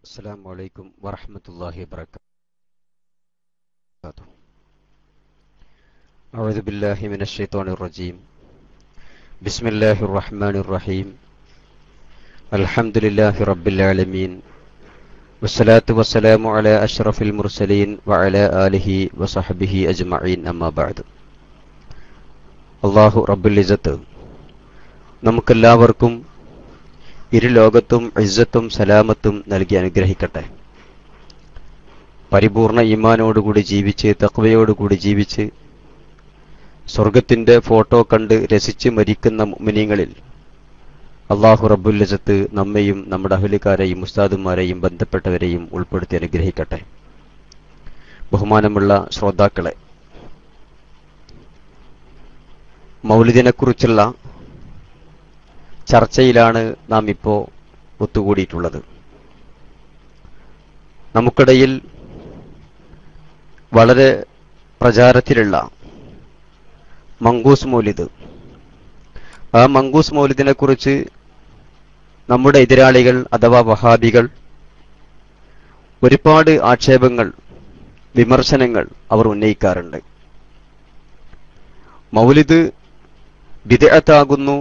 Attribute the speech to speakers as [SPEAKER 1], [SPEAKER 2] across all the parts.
[SPEAKER 1] السلام عليكم ورحمة الله وبركاته. أعوذ بالله من الشيطان الرجيم. بسم الله الرحمن الرحيم. الحمد لله رب العالمين، والصلاة والسلام على أشرف المرسلين وعلى آله وصحبه أجمعين. أما بعد. അല്ലാഹു റബ്ബുൽ ഇസ്സത്ത് നമുക്കെല്ലാവർക്കും ഇരു ലോകത്തും ഇസ്സത്തും സലാമത്തും നൽകി അനുഗ്രഹിക്കട്ടെ. പരിപൂർണ ഈമാനോടുകൂടി ജീവിച്ച് തഖ്വയോടുകൂടി ജീവിച്ച് സ്വർഗത്തിന്റെ ഫോട്ടോ കണ്ട് രസിച്ച് മരിക്കുന്ന മുഅ്മിനീങ്ങളിൽ അല്ലാഹു റബ്ബുൽ ഇസ്സത്ത് നമ്മെയും നമ്മുടെ അഹ്ലുകാരെയും ഉസ്താദുമാരെയും ബന്ധപ്പെട്ടവരെയും ഉൾപ്പെടുത്തി അനുഗ്രഹിക്കട്ടെ. ബഹുമാനമുള്ള ശ്രോതാക്കളെ, മൗലിദിനെക്കുറിച്ചുള്ള ചർച്ചയിലാണ് നാം ഇപ്പോൾ ഒത്തുകൂടിയിട്ടുള്ളത്. നമുക്കിടയിൽ വളരെ പ്രചാരത്തിലുള്ള മങ്കൂസ് മൗലിദ്, ആ മങ്കൂസ് മൗലിദിനെ കുറിച്ച് നമ്മുടെ എതിരാളികൾ അഥവാ വഹാബികൾ ഒരുപാട് ആക്ഷേപങ്ങൾ, വിമർശനങ്ങൾ അവർ ഉന്നയിക്കാറുണ്ട്. മൗലിദ് ബിദ്അത്താകുന്നു,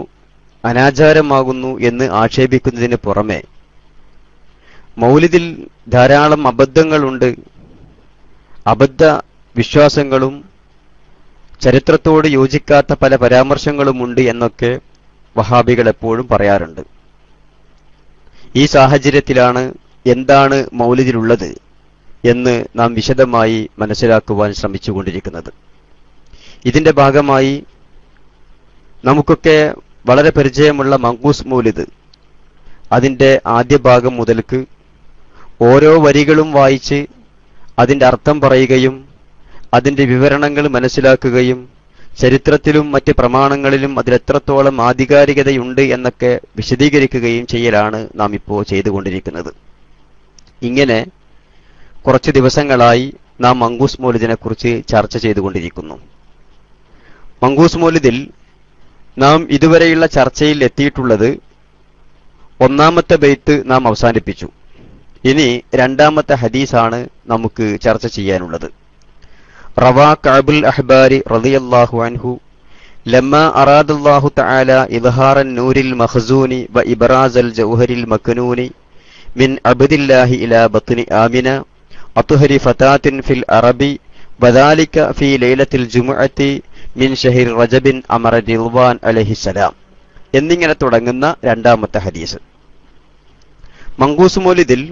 [SPEAKER 1] അനാചാരമാകുന്നു എന്ന് ആക്ഷേപിക്കുന്നതിന് പുറമെ മൗലിദിൽ ധാരാളം അബദ്ധങ്ങളുണ്ട്, അബദ്ധ വിശ്വാസങ്ങളും ചരിത്രത്തോട് യോജിക്കാത്ത പല പരാമർശങ്ങളുമുണ്ട് എന്നൊക്കെ വഹാബികൾ എപ്പോഴും പറയാറുണ്ട്. ഈ സാഹചര്യത്തിലാണ് എന്താണ് മൗലിദിലുള്ളത് എന്ന് നാം വിശദമായി മനസ്സിലാക്കുവാൻ ശ്രമിച്ചുകൊണ്ടിരിക്കുന്നത്. ഇതിന്റെ ഭാഗമായി നമുക്കൊക്കെ വളരെ പരിചയമുള്ള മങ്കൂസ് മൗലിദ്, അതിന്റെ ആദ്യ ഭാഗം മുതൽക്ക് ഓരോ വരികളും വായിച്ച് അതിന്റെ അർത്ഥം പറയുകയും അതിന്റെ വിവരണങ്ങൾ മനസ്സിലാക്കുകയും ചരിത്രത്തിലും മറ്റ് പ്രമാണങ്ങളിലും അതിലെത്രത്തോളം ആധികാരികതയുണ്ട് എന്നൊക്കെ വിശദീകരിക്കുകയും ചെയ്യലാണ് നാം ഇപ്പോൾ ചെയ്തുകൊണ്ടിരിക്കുന്നത്. ഇങ്ങനെ കുറച്ച് ദിവസങ്ങളായി നാം മങ്കൂസ് മൗലിദിനെ കുറിച്ച് ചർച്ച ചെയ്തുകൊണ്ടിരിക്കുന്നു. മങ്കൂസ് മൗലിദിൽ നാം ഇതുവരെയുള്ള ചർച്ചയിൽ എത്തിയിട്ടുള്ളത് ഒന്നാമത്തെ ബൈത്ത് നാം അവസാനിപ്പിച്ചു. ഇനി രണ്ടാമത്തെ ഹദീസാണ് നമുക്ക് ചർച്ച ചെയ്യാനുള്ളത്. റവാ കഅബുൽ അഹ്ബാരി റളിയല്ലാഹു അൻഹു ലമ്മാ അറാദല്ലാഹു തആല ഇദ്ഹാറൻ നൂരിൽ മഖ്സൂനി വ ഇബ്റാസൽ ജൗഹരിൽ മക്നൂനി മിൻ അബ്ദില്ലാഹി ഇലാ ബത്നി ആമിന അത്ഹരി ഫതാത്തിൻ ഫിൽ അറബി വദാലിക ഫീ ലൈലത്തിൽ ജുമുഅത്തി മിൻ ഷഹർ റജബിൻ അമറ റിദ്വാൻ അലൈഹിസ്സലാം എന്നിങ്ങനെ തുടങ്ങുന്ന രണ്ടാമത്തെ ഹദീസ്. മങ്കൂസ് മൗലിദിൽ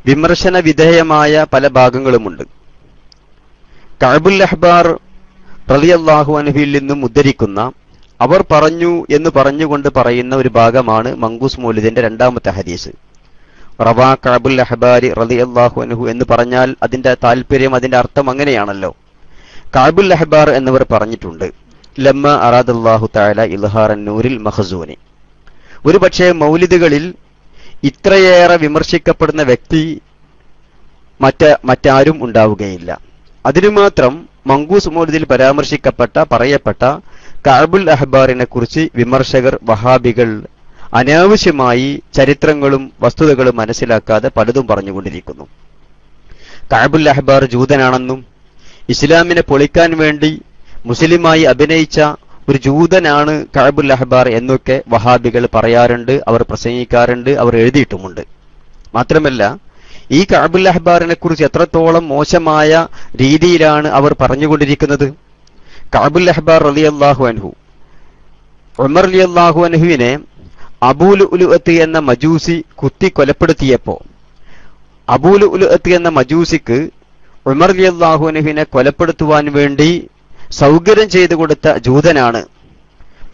[SPEAKER 1] വിമർശന വിധേയമായ പല ഭാഗങ്ങളുമുണ്ട്. കഅബുൽ അഹ്ബാർ റളിയല്ലാഹു അൻഹുവിൽ നിന്നും ഉദ്ധരിക്കുന്ന, അവർ പറഞ്ഞു എന്ന് പറഞ്ഞുകൊണ്ട് പറയുന്ന ഒരു ഭാഗമാണ് മങ്കൂസ് മൗലിദിന്റെ രണ്ടാമത്തെ ഹദീസ്. റവാ കഅബുൽ അഹ്ബാരി റളിയല്ലാഹു അൻഹു എന്ന് പറഞ്ഞാൽ അതിന്റെ താല്പര്യം, അതിന്റെ അർത്ഥം അങ്ങനെയാണല്ലോ. കഅബുൽ അഹ്ബാർ എന്നിവർ പറഞ്ഞിട്ടുണ്ട്, ലമ്മ അറാദല്ലാഹു തആല ഇൽഹാറൻ നൂരിൽ മഖ്സൂനി. ഒരു പക്ഷേ മൗലിദുകളിൽ ഇത്രയേറെ വിമർശിക്കപ്പെടുന്ന വ്യക്തി മറ്റാരും ഉണ്ടാവുകയില്ല. അതിനു മാത്രം മങ്കൂസ് മൗലിദിൽ പറയപ്പെട്ട കഅബുൽ അഹ്ബാറിനെ കുറിച്ച് വിമർശകർ, വഹാബികൾ അനാവശ്യമായി ചരിത്രങ്ങളും വസ്തുതകളും മനസ്സിലാക്കാതെ പലതും പറഞ്ഞുകൊണ്ടിരിക്കുന്നു. കഅബുൽ അഹ്ബാർ ജൂതനാണെന്നും ഇസ്ലാമിനെ പൊളിക്കാൻ വേണ്ടി മുസ്ലിമായി അഭിനയിച്ച ഒരു ജൂതനാണ് കഅബുൽ അഹ്ബാർ എന്നൊക്കെ വഹാബികൾ പറയാറുണ്ട്, അവർ പ്രസംഗിക്കാറുണ്ട്, അവർ എഴുതിയിട്ടുമുണ്ട്. മാത്രമല്ല, ഈ കഅബുൽ അഹ്ബാറിനെ കുറിച്ച് എത്രത്തോളം മോശമായ രീതിയിലാണ് അവർ പറഞ്ഞുകൊണ്ടിരിക്കുന്നത്. കഅബുൽ അഹ്ബാർ റളിയല്ലാഹു അൻഹു, ഉമർ റളിയല്ലാഹു അൻഹുവിനെ അബൂ ലുഅ്ലുഅത്ത് എന്ന മജൂസി കുത്തി കൊലപ്പെടുത്തിയപ്പോൾ അബൂ ലുഅ്ലുഅത്ത് എന്ന മജൂസിക്ക് ഉമർ റളിയല്ലാഹു അൻഹുവിനെ കൊലപ്പെടുത്തുവാൻ വേണ്ടി സൗകര്യം ചെയ്തു കൊടുത്ത ജൂതനാണ്,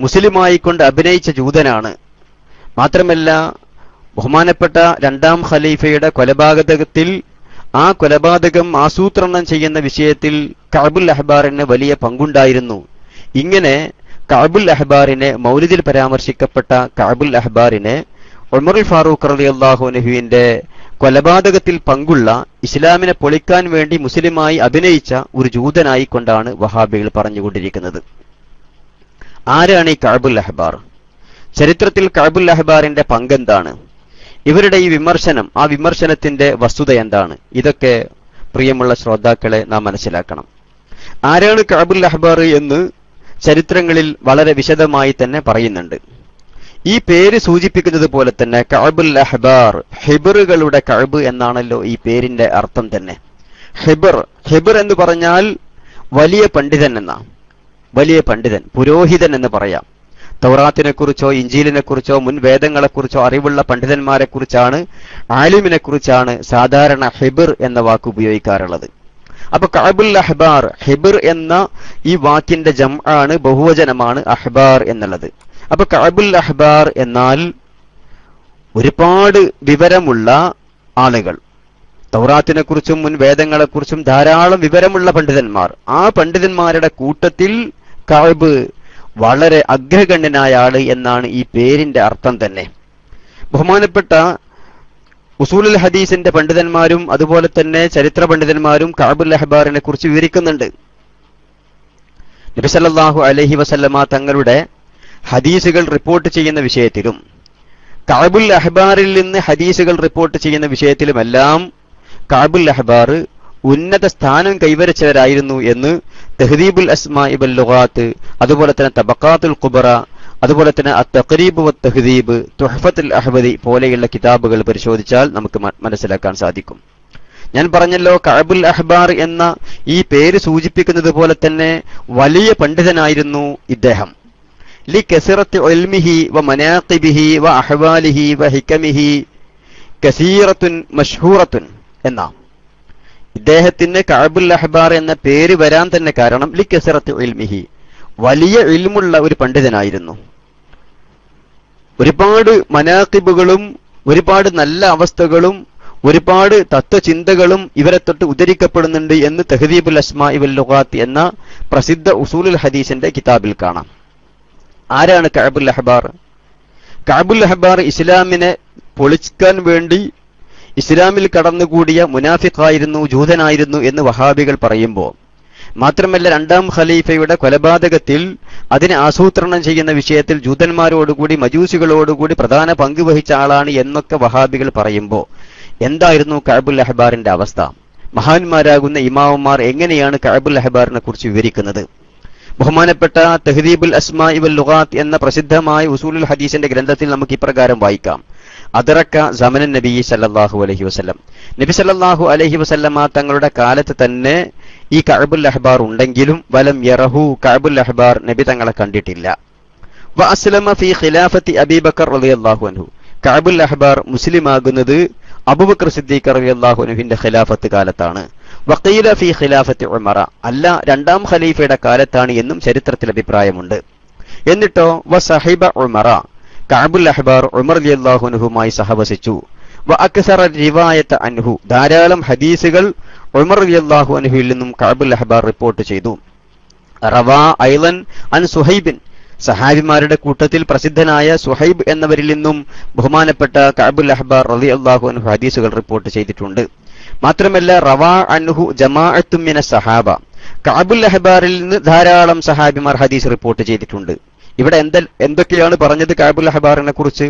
[SPEAKER 1] മുസ്ലിമായി കൊണ്ട് അഭിനയിച്ച ജൂതനാണ്. മാത്രമല്ല, ബഹുമാനപ്പെട്ട രണ്ടാം ഖലീഫയുടെ കൊലപാതകത്തിൽ ആ കൊലപാതകം ആസൂത്രണം ചെയ്യുന്ന വിഷയത്തിൽ കഅബുൽ അഹ്ബാറിന് വലിയ പങ്കുണ്ടായിരുന്നു. ഇങ്ങനെ കഅബുൽ അഹ്ബാറിനെ, മൗലിദിൽ പരാമർശിക്കപ്പെട്ട കഅബുൽ അഹ്ബാറിനെ ഉമർ ഫാറൂഖ് റളിയല്ലാഹു അൻഹുവിന്റെ കൊലപാതകത്തിൽ പങ്കുള്ള, ഇസ്ലാമിനെ പൊളിക്കാൻ വേണ്ടി മുസ്ലിമായി അഭിനയിച്ച ഒരു ജൂതനായി കൊണ്ടാണ് വഹാബികൾ പറഞ്ഞുകൊണ്ടിരിക്കുന്നത്. ആരാണ് ഈ കഅബുൽ അഹ്ബാർ? ചരിത്രത്തിൽ കഅബുൽ അഹ്ബാറിന്റെ പങ്കെന്താണ്? ഇവരുടെ ഈ വിമർശനം, ആ വിമർശനത്തിന്റെ വസ്തുത എന്താണ്? ഇതൊക്കെ പ്രിയമുള്ള ശ്രോതാക്കളെ നാം മനസ്സിലാക്കണം. ആരാണ് കഅബുൽ അഹ്ബാർ എന്ന് ചരിത്രങ്ങളിൽ വളരെ വിശദമായി തന്നെ പറയുന്നുണ്ട്. ഈ പേര് സൂചിപ്പിക്കുന്നത് പോലെ തന്നെ കഅബുൽ അഹ്ബാർ, ഹിബറുകളുടെ കഅബ് എന്നാണല്ലോ ഈ പേരിന്റെ അർത്ഥം തന്നെ. ഹിബർ എന്ന് പറഞ്ഞാൽ വലിയ പണ്ഡിതൻ എന്നാണ്. വലിയ പണ്ഡിതൻ, പുരോഹിതൻ എന്ന് പറയാം. തൗറാത്തിനെ കുറിച്ചോ ഇഞ്ചീലിനെ കുറിച്ചോ മുൻ വേദങ്ങളെ കുറിച്ചോ അറിവുള്ള പണ്ഡിതന്മാരെ കുറിച്ചാണ്, ആലിമിനെ കുറിച്ചാണ് സാധാരണ ഹിബർ എന്ന വാക്ക് ഉപയോഗിക്കാറുള്ളത്. അപ്പൊ കഅബുൽ അഹ്ബാർ, ഹിബർ എന്ന ഈ വാക്കിന്റെ ജംആണ്, ബഹുവചനമാണ് അഹ്ബാർ എന്നുള്ളത്. അപ്പൊ കഅബുൽ അഹ്ബാർ എന്നാൽ ഒരുപാട് വിവരമുള്ള ആളുകൾ, തൗറാത്തിനെ കുറിച്ചും മുൻ വേദങ്ങളെ കുറിച്ചും ധാരാളം വിവരമുള്ള പണ്ഡിതന്മാർ. ആ പണ്ഡിതന്മാരുടെ കൂട്ടത്തിൽ കഅബ് വളരെ അഗ്രഗണ്യനായ ആള് എന്നാണ് ഈ പേരിന്റെ അർത്ഥം തന്നെ. ബഹുമാനപ്പെട്ട ഉസൂലുൽ ഹദീസിന്റെ പണ്ഡിതന്മാരും അതുപോലെ തന്നെ ചരിത്ര പണ്ഡിതന്മാരും കഅബുൽ അഹ്ബാറിനെ കുറിച്ച് വിവരിക്കുന്നുണ്ട്. നബി സല്ലല്ലാഹു അലൈഹി വസല്ലമ തങ്ങളുടെ ഹദീസുകൾ റിപ്പോർട്ട് ചെയ്യുന്ന വിഷയത്തിലും കഅബുൽ അഹ്ബാറിൽ നിന്ന് ഹദീസുകൾ റിപ്പോർട്ട് ചെയ്യുന്ന വിഷയത്തിലുമെല്ലാം കഅബുൽ അഹ്ബാർ ഉന്നത സ്ഥാനം കൈവരിച്ചവരായിരുന്നു എന്ന് തഹ്ദീബുൽ അസ്മാഇ വൽ ലുഗാത്ത്, അതുപോലെ തന്നെ തബഖാത്തുൽ കുബ്ര, അതുപോലെ തന്നെ അത്തഖ്രീബ് വ തഹ്ദീബ്, തുഹ്ഫത്തുൽ അഹ്വദി പോലെയുള്ള കിതാബുകൾ പരിശോധിച്ചാൽ നമുക്ക് മനസ്സിലാക്കാൻ സാധിക്കും. ഞാൻ പറഞ്ഞല്ലോ, കഅബുൽ അഹ്ബാർ എന്ന ഈ പേര് സൂചിപ്പിക്കുന്നത് പോലെ തന്നെ വലിയ പണ്ഡിതനായിരുന്നു ഇദ്ദേഹം. ലികസറത്തി ഇൽമിഹി വ മനാഖിബിഹി വ അഹ്വാലിഹി വ ഹികമിഹി കസീറത്തുൻ മഷ്ഹൂറത്തുൻ എന്ന ഇദ്ദേഹത്തിന് കഅബുൽ അഹ്ബാർ എന്ന പേര് വരാൻ തന്നെ കാരണം ലികസറത്തി ഇൽമിഹി, വലിയ ഇൽമുള്ള ഒരു പണ്ഡിതനായിരുന്നു. ഒരുപാട് മനാഖിബുകളും ഒരുപാട് നല്ല അവസ്ഥകളും ഒരുപാട് തത്വചിന്തകളും ഇവരെ തൊട്ട് ഉദ്ധരിക്കപ്പെടുന്നുണ്ട് എന്ന് തഹ്ദീബുൽ അസ്മാഇ വൽ ലുഗാത്ത് എന്ന പ്രസിദ്ധ ഉസൂലുൽ ഹദീസിന്റെ കിതാബിൽ കാണാം. ആരാണ് കഅബുൽ അഹ്ബാർ? കഅബുൽ അഹ്ബാർ ഇസ്ലാമിനെ പൊളിക്കാൻ വേണ്ടി ഇസ്ലാമിൽ കടന്നുകൂടിയ മുനാഫിഖായിരുന്നു, ജൂതനായിരുന്നു എന്ന് വഹാബികൾ പറയുമ്പോൾ, മാത്രമല്ല രണ്ടാം ഖലീഫയുടെ കൊലപാതകത്തിൽ അതിനെ ആസൂത്രണം ചെയ്യുന്ന വിഷയത്തിൽ ജൂതന്മാരോടുകൂടി മജൂസികളോടുകൂടി പ്രധാന പങ്ക് വഹിച്ച ആളാണ് എന്നൊക്കെ വഹാബികൾ പറയുമ്പോൾ, എന്തായിരുന്നു കഅബുൽ അഹ്ബാറിന്റെ അവസ്ഥ? മഹാന്മാരാകുന്ന ഇമാമുമാർ എങ്ങനെയാണ് കഅബുൽ അഹ്ബാറിനെ കുറിച്ച് വിവരിക്കുന്നത്? ബഹുമാനപ്പെട്ട തഹ്ദീബുൽ അസ്മാഇ വൽ ലുഗാത്ത് എന്ന പ്രസിദ്ധമായ ഉസൂലുൽ ഹദീസിന്റെ ഗ്രന്ഥത്തിൽ നമുക്ക് ഇപ്രകാരം വായിക്കാം. അദറക സമനൻ നബി സല്ലല്ലാഹു അലൈഹി വസല്ലം, നബി സല്ലല്ലാഹു അലൈഹി വസല്ലമ തങ്ങളുടെ കാലത്ത് തന്നെ ഈ കഅബുൽ അഹ്ബാർ ഉണ്ടെങ്കിലും വലം യറഹു, കഅബുൽ അഹ്ബാർ നബി തങ്ങളെ കണ്ടിട്ടില്ല. വ അസ്ലമ ഫീ ഖിലാഫത്തി അബീബക്കർ റളിയല്ലാഹു അൻഹു, കഅബുൽ അഹ്ബാർ മുസ്ലിമാകുന്നത് അബൂബക്കർ സിദ്ദീഖ് റളിയല്ലാഹു അൻഹുവിന്റെ ഖിലാഫത്ത് കാലത്താണ്. വഖീല ഫീ ഖിലാഫത്തി ഉമറ, അല്ല രണ്ടാം ഖലീഫയുടെ കാലത്താണ് എന്നും ചരിത്രത്തിൽ അഭിപ്രായമുണ്ട്. എന്നിട്ടോ വസഹിബ ഉമറ, കഅബുൽ അഹ്ബാർ ഉമർ റളിയല്ലാഹു അൻഹുമായി സഹവസിച്ചു. വ അക്സറ റിവായത അൻഹു, ധാരാളം ഹദീസുകൾ ഉമർ റളിയല്ലാഹു അൻഹുവിൽ നിന്നും കഅബുൽ അഹ്ബാർ റിപ്പോർട്ട് ചെയ്തു. റവാ ഐളൻ അൻ സുഹൈബിൻ, സഹാബിമാരുടെ കൂട്ടത്തിൽ പ്രസിദ്ധനായ സുഹൈബ് എന്നവരിൽ നിന്നും ബഹുമാനപ്പെട്ട കഅബുൽ അഹ്ബാർ റളിയല്ലാഹു അൻഹു ഹദീസുകൾ റിപ്പോർട്ട് ചെയ്തിട്ടുണ്ട്. മാത്രമല്ല റവാ അൻഹു ജമാഅത്തും മിന സഹാബ, കഅബുൽ അഹ്ബാറിൽ നിന്ന് ധാരാളം സഹാബിമാർ ഹദീസ് റിപ്പോർട്ട് ചെയ്തിട്ടുണ്ട്. ഇവിടെ എന്തൊക്കെയാണ് പറഞ്ഞത് കഅബുൽ അഹ്ബാറിനെ കുറിച്ച്?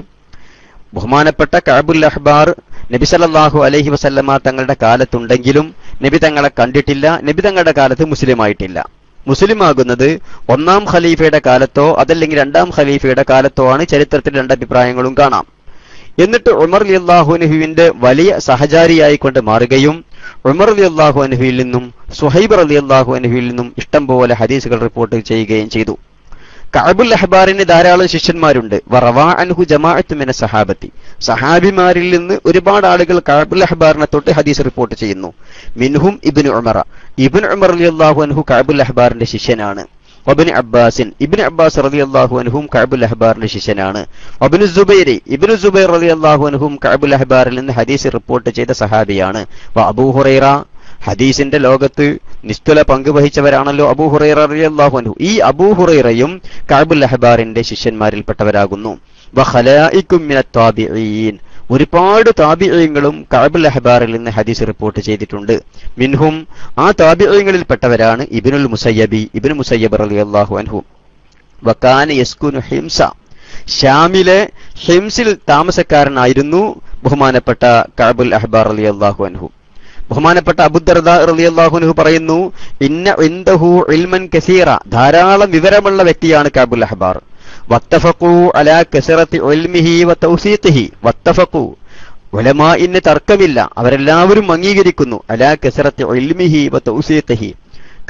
[SPEAKER 1] ബഹുമാനപ്പെട്ട കഅബുൽ അഹ്ബാർ നബി സല്ലല്ലാഹു അലൈഹി വസല്ലമ തങ്ങളുടെ കാലത്തുണ്ടെങ്കിലും നബി തങ്ങളെ കണ്ടിട്ടില്ല, നബി തങ്ങളുടെ കാലത്ത് മുസ്ലിമായിട്ടില്ല. മുസ്ലിമാകുന്നത് ഒന്നാം ഖലീഫയുടെ കാലത്തോ അതല്ലെങ്കിൽ രണ്ടാം ഖലീഫയുടെ കാലത്തോ ആണ്. ചരിത്രത്തിൽ രണ്ടഭിപ്രായങ്ങളും കാണാം. എന്നിട്ട് ഉമർ റളിയല്ലാഹു അൻഹുവിന്റെ വലിയ സഹചാരിയായിക്കൊണ്ട് മാറുകയും ഉമർ റളിയല്ലാഹു അൻഹുവിൽ നിന്നും സുഹൈബ് റളിയല്ലാഹു അൻഹുവിൽ നിന്നും ഇഷ്ടം പോലെ ഹദീസുകൾ റിപ്പോർട്ട് ചെയ്യുകയും ചെയ്തു. കഅബുൽ അഹ്ബാറിന് ധാരാളം ശിഷ്യന്മാരുണ്ട്. വറവാ അൻഹു ജമാഅത്തു മിന സഹാബത്തി, സഹാബിമാരിൽ നിന്ന് ഒരുപാട് ആളുകൾ കഅബുൽ അഹ്ബാറിനെ തൊട്ട് ഹദീസ് റിപ്പോർട്ട് ചെയ്യുന്നു. മിൻഹും ഇബ്നു ഉമറ, ഇബ്നു ഉമർ റളിയല്ലാഹു അൻഹു കഅബുൽ അഹ്ബാറിന്റെ ശിഷ്യനാണ്. വബ്നു അബ്ബാസിൻ, ഇബ്നു അബ്ബാസ് റളിയല്ലാഹു അൻഹും കഅബുൽ അഹ്ബാറിന്റെ ശിഷ്യനാണ്. വബ്നു സുബൈർ, ഇബ്നു സുബൈർ റളിയല്ലാഹു അൻഹും കഅബുൽ അഹ്ബാറിൽ നിന്ന് ഹദീസ് റിപ്പോർട്ട് ചെയ്ത സഹാബിയാണ്. വ അബൂ ഹുറൈറ, ഹദീസിന്റെ ലോകത്ത് നിസ്തുല പങ്കുവഹിച്ചവരാണല്ലോ അബൂ ഹുറൈറ റളിയല്ലാഹു അൻഹു. ഈ അബൂ ഹുറൈറയും കഅബുൽ അഹ്ബാറിന്റെ ശിഷ്യന്മാരിൽപ്പെട്ടവരാകുന്നു. വ ഖലായികും മിനത് താബിഈൻ, ഒരുപാട് താബിഈങ്ങളും കഅബുൽ അഹ്ബാറിൽ നിന്ന് ഹദീസ് റിപ്പോർട്ട് ചെയ്തിട്ടുണ്ട്. മിൻഹും, ആ താബിഈങ്ങളിൽപ്പെട്ടവരാണ് ഇബ്നുൽ മുസയ്യബി, ഇബ്നു മുസയ്യബ് റളിയല്ലാഹു അൻഹു. വകാന യസ്കുനു ഹിംസ, ഷാമിലെ ഹിംസിൽ താമസക്കാരനായിരുന്നു ബഹുമാനപ്പെട്ട കഅബുൽ അഹ്ബാർ റളിയല്ലാഹു അൻഹു. ബഹുമാനപ്പെട്ട അബൂദർദാ റളിയല്ലാഹു അൻഹു പറയുന്നു, ഇന്ന ഇൻദഹു ഇൽമൻ കസീറ, ധാരാളം വിവരമുള്ള വ്യക്തിയാണ് കഅബുൽ അഹ്ബാർ. വത്തഫഖു അലാ കസറത്തി ഇൽമിഹി വതൗസീഖിഹി, വത്തഫഖു ഉലമാഇന് തർക്കമില്ല, അവരെല്ലാവരും അംഗീകരിക്കുന്നു. അലാ കസറത്തി ഇൽമിഹി വതൗസീഖിഹി,